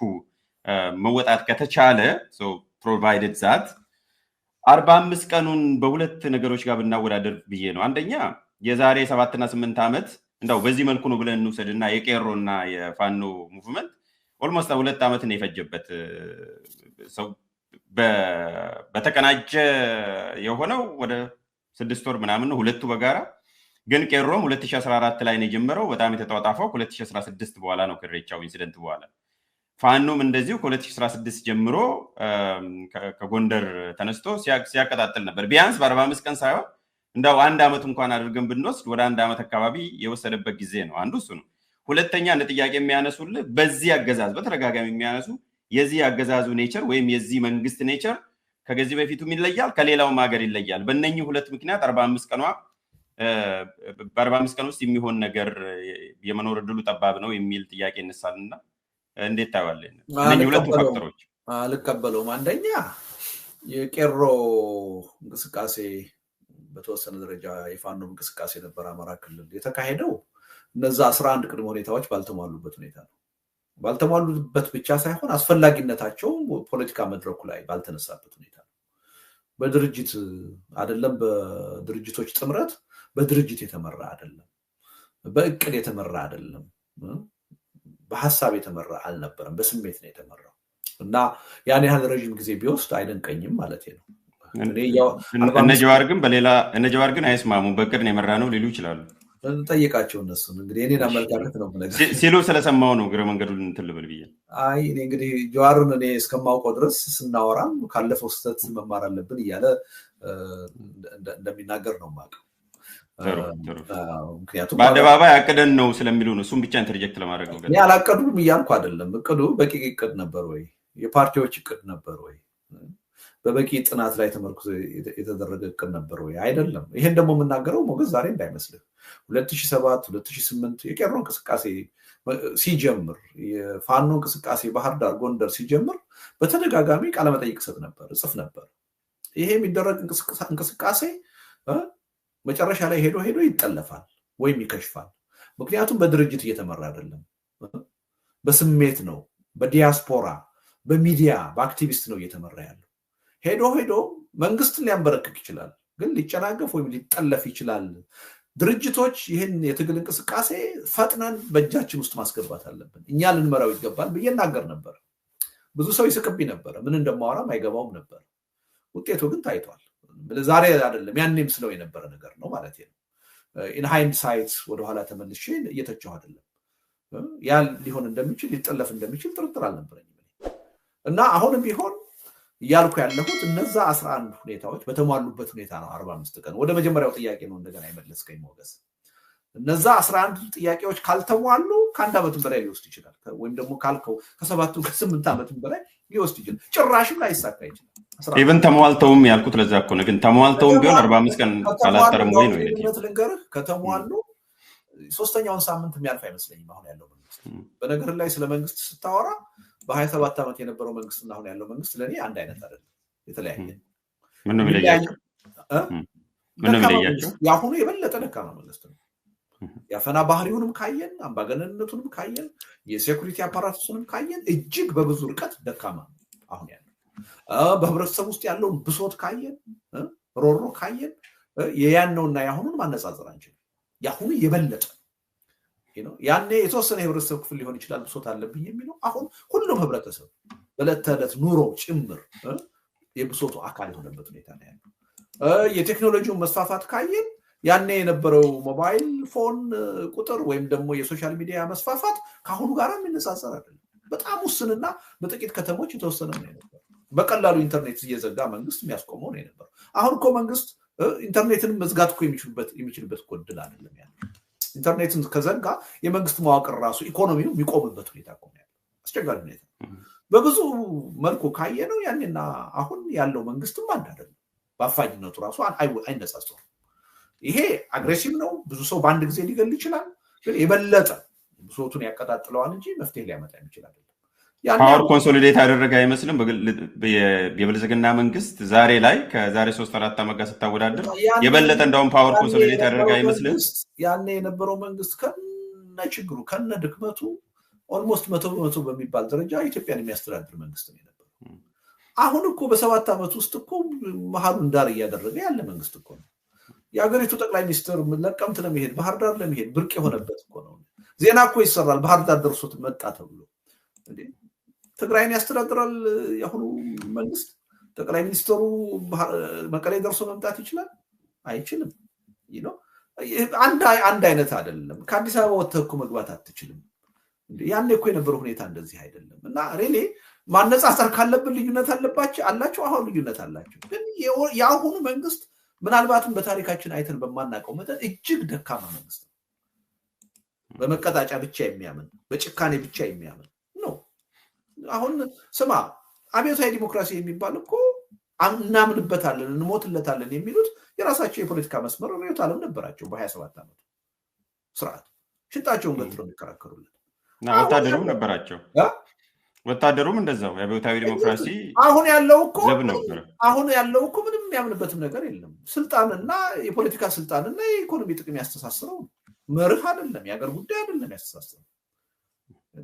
መወጣት ከተቻለ provided that 45 ቀኑን በሁለት ነገሮች ጋር ብናወዳደር ብዬ ነው። አንደኛ የዛሬ 7 እና 8 ዓመት እንደው በዚህ መልኩ ነው ብለን እንውሰድና የቄሮና የፋኖ ሙቭመንት ኦልሞስት 2 ዓመት ነው የፈጀበት ሰው በተቀናጀ የሆነው ወደ 6 ወር ምናምን ነው ሁለቱ በጋራ ግን ቄሮም 2014 ላይ ነው የጀመረው በጣም የተጣጣፈው 2016 በኋላ ነው ከሬቻው ኢንሲደንት በኋላ ፋኖም እንደዚሁ ከ2016 ጀምሮ ከጎንደር ተነስቶ ሲያቀጣጥል ነበር ቢያንስ በ45 ቀን ሳይሆን እንደው አንድ ዓመት እንኳን አድርገን ብንወስድ ወደ አንድ ዓመት አካባቢ የወሰደበት ጊዜ ነው አንዱ እሱ ነው ሁለተኛ ለጥያቄ የሚያነሱልህ በዚህ አገዛዝ በተረጋጋሚ የሚያነሱ የዚህ አገዛዙ ኔቸር ወይም የዚህ መንግስት ኔቸር ከገዚህ በፊቱም ይለያል ከሌላውም ሀገር ይለያል በእነኚህ ሁለት ምክንያት 45 ቀኗ በ45 ቀን ውስጥ የሚሆን ነገር የመኖር እድሉ ጠባብ ነው የሚል ጥያቄ እንሳልና እንዴት ታዋለኝ እነኚህ ሁለቱ ፋክተሮች አልቀበለውም አንደኛ የቄሮ እንቅስቃሴ በተወሰነ ደረጃ የፋኖ እንቅስቃሴ ነበር አማራ ክልል የተካሄደው እነዛ 11 ቅድመ ሁኔታዎች ባልተሟሉበት ሁኔታ ነው ባልተሟሉበት ብቻ ሳይሆን አስፈላጊነታቸው ፖለቲካ መድረኩ ላይ ባልተነሳበት ሁኔታ ነው በድርጅት አይደለም በድርጅቶች ጥምረት በድርጅት የተመራ አይደለም በእቅድ የተመራ አይደለም በሐሳብ የተመራ አልነበረም በስሜት ነው የተመራው እና ያን ያህል ረጅም ጊዜ ቢወስድ አይደንቀኝም ማለት ነው እነጀዋር ግን በሌላ እነጀዋር ግን አይስማሙም በእቅድ ነው የመራ ነው ሊሉ ይችላሉ ጠይቃቸው እነሱ እንግዲህ እኔና መልካከት ነው ሲሉ ስለሰማው ነው ግረ መንገዱን እንትልብል ብዬ አይ እኔ እንግዲህ ጀዋርን እኔ እስከማውቀው ድረስ ስናወራም ካለፈው ስተት መማር አለብን እያለ እንደሚናገር ነው ማቀው ምክንያቱም በአደባባይ አቅደን ነው ስለሚሉ ነው እሱም ብቻ ኢንተርጀክት ለማድረግ ነው ያላቀዱም እያልኩ አይደለም እቅዱ በቂ እቅድ ነበር ወይ የፓርቲዎች እቅድ ነበር ወይ በበቂ ጥናት ላይ ተመርኩዞ የተደረገ እቅድ ነበር ወይ አይደለም ይሄን ደግሞ የምናገረው ሞገስ ዛሬ እንዳይመስልህ 2007 2008 የቄሮ እንቅስቃሴ ሲጀምር የፋኖ እንቅስቃሴ ባህር ዳር ጎንደር ሲጀምር በተደጋጋሚ ቃለ መጠይቅ ሰጥ ነበር ጽፍ ነበር ይሄ የሚደረግ እንቅስቃሴ መጨረሻ ላይ ሄዶ ይጠለፋል ወይም ይከሽፋል ምክንያቱም በድርጅት እየተመራ አይደለም በስሜት ነው በዲያስፖራ በሚዲያ በአክቲቪስት ነው እየተመራ ያለው ሄዶ መንግስትን ሊያንበረክክ ይችላል ግን ሊጨናገፍ ወይም ሊጠለፍ ይችላል ድርጅቶች ይሄን የትግል እንቅስቃሴ ፈጥነን በእጃችን ውስጥ ማስገባት አለብን እኛ ልንመራው ይገባል በየናገር ነበር ብዙ ሰው ይስቅብኝ ነበር ምን እንደማወራም አይገባውም ነበር ውጤቱ ግን ታይቷል ዛሬ አይደለም ያንንም ስለው የነበረ ነገር ነው ማለት ነው in hindsight ወደ ኋላ ተመልሼ እየተቻው አይደለም ያ ሊሆን እንደሚችል ሊጠለፍ እንደሚችል ጥርጥር አልነበረኝም እና አሁንም ቢሆን ያልኩ ያለሁት እነዛ 11 ሁኔታዎች በተሟሉበት ሁኔታ ነው 45 ቀን ወደ መጀመሪያው ጥያቄ ነው እንደገና ይመለስከኝ ሞገስ እነዛ 11 ጥያቄዎች ካልተሟሉ ከአንድ ዓመት በላይ ሊወስድ ይችላል ወይም ደግሞ ካልከው ከ7 ከ8 ዓመት በላይ ሊወስድ ይችላል ጭራሽም ላይሳካ ይችላል ኢቭን ተሟልተውም ያልኩት ለዛ እኮ ነው ግን ተሟልተውም ቢሆን 45 ቀን ካላጠረም ወይ ነው ልንገርህ ከተሟሉ ሶስተኛውን ሳምንት የሚያልፍ አይመስለኝም አሁን ያለው መንግስት በነገር ላይ ስለ መንግስት ስታወራ በ27 ዓመት የነበረው መንግስትና አሁን ያለው መንግስት ለኔ አንድ አይነት አይደለም የተለያየ ምንም ይለያያቸው ያሁኑ የበለጠ ደካማ መንግስት ነው ያፈና ባህሪውንም ካየን አምባገነንነቱንም ካየን የሴኩሪቲ አፓራቱስንም ካየን እጅግ በብዙ ርቀት ደካማ አሁን ያለው በህብረተሰብ ውስጥ ያለው ብሶት ካየን ሮሮ ካየን የያነውና ያሁኑን ማነጻጸር አንችልም ያሁኑ የበለጠ ያኔ የተወሰነ የህብረተሰብ ክፍል ሊሆን ይችላል ብሶት አለብኝ የሚለው አሁን ሁሉም ህብረተሰብ በለተለት ኑሮ ጭምር የብሶቱ አካል የሆነበት ሁኔታ ነው ያለው የቴክኖሎጂውን መስፋፋት ካየን ያኔ የነበረው ሞባይል ፎን ቁጥር ወይም ደግሞ የሶሻል ሚዲያ መስፋፋት ካሁኑ ጋር የሚነጻጸር አይደለም በጣም ውስንና በጥቂት ከተሞች የተወሰነ ነው የነበረው በቀላሉ ኢንተርኔት እየዘጋ መንግስት የሚያስቆመው ነው የነበረው አሁን እኮ መንግስት ኢንተርኔትን መዝጋት እኮ የሚችልበት እድል አይደለም ያለው ኢንተርኔትን ከዘጋ የመንግስት መዋቅር ራሱ ኢኮኖሚው የሚቆምበት ሁኔታ እኮ ነው ያለው አስቸጋሪ ሁኔታ በብዙ መልኩ ካየነው ያንና አሁን ያለው መንግስትም አንድ አይደለም በአፋኝነቱ ራሱ አይነጻጸርም ይሄ አግሬሲቭ ነው ብዙ ሰው በአንድ ጊዜ ሊገል ይችላል ግን የበለጠ ብሶቱን ያቀጣጥለዋል እንጂ መፍትሄ ሊያመጣ የሚችል አይደለም ፓወር ኮንሶሊዴት ያደረገ አይመስልም። የብልጽግና መንግስት ዛሬ ላይ ከዛሬ 3-4 ዓመት ጋር ስታወዳደር የበለጠ እንደውም ፓወር ኮንሶሊዴት ያደረገ አይመስልም። ያኔ የነበረው መንግስት ከነ ችግሩ ከነ ድክመቱ ኦልሞስት 100% በሚባል ደረጃ ኢትዮጵያን የሚያስተዳድር መንግስት ነው የነበረው። አሁን እኮ በ7 ዓመት ውስጥ እኮ መሀሉን ዳር እያደረገ ያለ መንግስት እኮ ነው። የሀገሪቱ ጠቅላይ ሚኒስትር ለቀምት ለመሄድ ባህር ዳር ለመሄድ ብርቅ የሆነበት እኮ ነው። ዜና እኮ ይሰራል ባህር ዳር ደርሶት መጣ ተብሎ። ትግራይን ያስተዳድራል የአሁኑ መንግስት? ጠቅላይ ሚኒስትሩ መቀሌ ደርሶ መምጣት ይችላል? አይችልም። አንድ አይነት አይደለም። ከአዲስ አበባ ወጥተህ እኮ መግባት አትችልም። ያኔ እኮ የነበረው ሁኔታ እንደዚህ አይደለም። እና ሬሌ ማነጻጸር ካለብን ልዩነት አላቸው። አሁን ልዩነት አላቸው። ግን የአሁኑ መንግስት ምናልባትም በታሪካችን አይተን በማናውቀው መጠን እጅግ ደካማ መንግስት ነው። በመቀጣጫ ብቻ የሚያምን በጭካኔ ብቻ የሚያምን ነው። አሁን ስማ አብዮታዊ ዲሞክራሲ የሚባል እኮ እናምንበታለን እንሞትለታለን የሚሉት የራሳቸው የፖለቲካ መስመር ርዕዮተ ዓለም ነበራቸው። በ27 ዓመቱ ስርዓት ሽጣቸውን ገትረው የሚከራከሩለት ወታደሩም ነበራቸው። ወታደሩም እንደዛው የአብዮታዊ ዲሞክራሲ አሁን ያለው እኮ ምንም የሚያምንበትም ነገር የለም። ስልጣንና የፖለቲካ ስልጣንና የኢኮኖሚ ጥቅም ያስተሳስረው መርህ አይደለም፣ የሀገር ጉዳይ አይደለም ያስተሳስረው።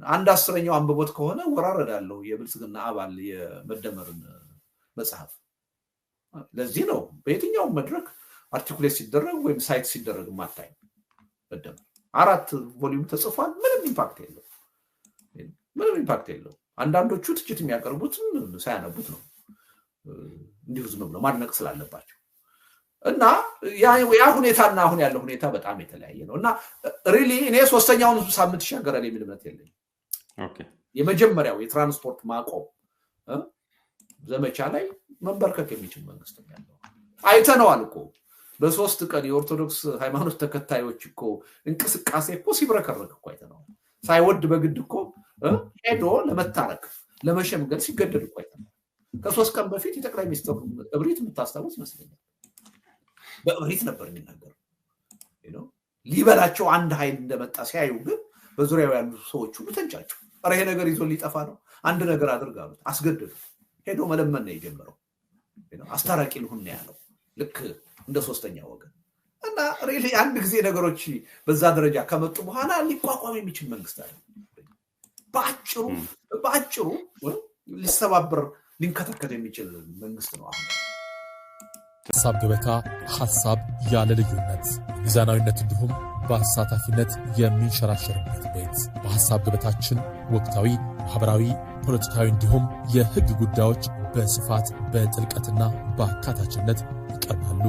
1/10 አንብቦት ከሆነ ወራረዳለው የብልጽግና አባል የመደመርን መጽሐፍ። ለዚህ ነው በየትኛው መድረክ አርቲኩሌት ሲደረግ ወይም ሳይት ሲደረግ ማታይ መደመር 4 ቮሊዩም ተጽፏል። ምንም ኢምፓክት የለው። አንዳንዶቹ ትችት የሚያቀርቡት ሳያነቡት ነው፣ እንዲሁ ዝም ብለው ማድነቅ ስላለባቸው። እና ያ ሁኔታና አሁን ያለው ሁኔታ በጣም የተለያየ ነው። እና ሪሊ እኔ 3ኛውን ሳምንት ይሻገራል የሚል እምነት የለኝም። የመጀመሪያው የትራንስፖርት ማቆም ዘመቻ ላይ መንበርከክ የሚችል መንግስት ያለው አይተነዋል እኮ። በ3 ቀን የኦርቶዶክስ ሃይማኖት ተከታዮች እኮ እንቅስቃሴ እኮ ሲብረከረክ እኮ አይተነዋል። ሳይወድ በግድ እኮ ሄዶ ለመታረቅ ለመሸምገል ሲገደድ እኮ አይተነዋል። ከ3 ቀን በፊት የጠቅላይ ሚኒስትሩ እብሪት የምታስታውስ ይመስለኛል። በእብሪት ነበር የሚናገረው። ሊበላቸው አንድ ኃይል እንደመጣ ሲያዩ ግን በዙሪያው ያሉ ሰዎች ሁሉ ተንጫጩ። ኧረ ይሄ ነገር ይዞ ሊጠፋ ነው፣ አንድ ነገር አድርግ አሉት። አስገደዱ። ሄዶ መለመን ነው የጀመረው። አስታራቂ ልሁን ነው ያለው፣ ልክ እንደ 3ኛ ወገን። እና ሪሊ አንድ ጊዜ ነገሮች በዛ ደረጃ ከመጡ በኋላ ሊቋቋም የሚችል መንግስት አለ። በአጭሩ ሊሰባበር ሊንከተከት የሚችል መንግስት ነው አሁን። ሐሳብ ገበታ፣ ሐሳብ ያለ ልዩነት፣ ሚዛናዊነት እንዲሁም በአሳታፊነት የሚንሸራሸርበት ቤት። በሐሳብ ገበታችን ወቅታዊ፣ ማህበራዊ፣ ፖለቲካዊ እንዲሁም የህግ ጉዳዮች በስፋት በጥልቀትና በአካታችነት ይቀርባሉ።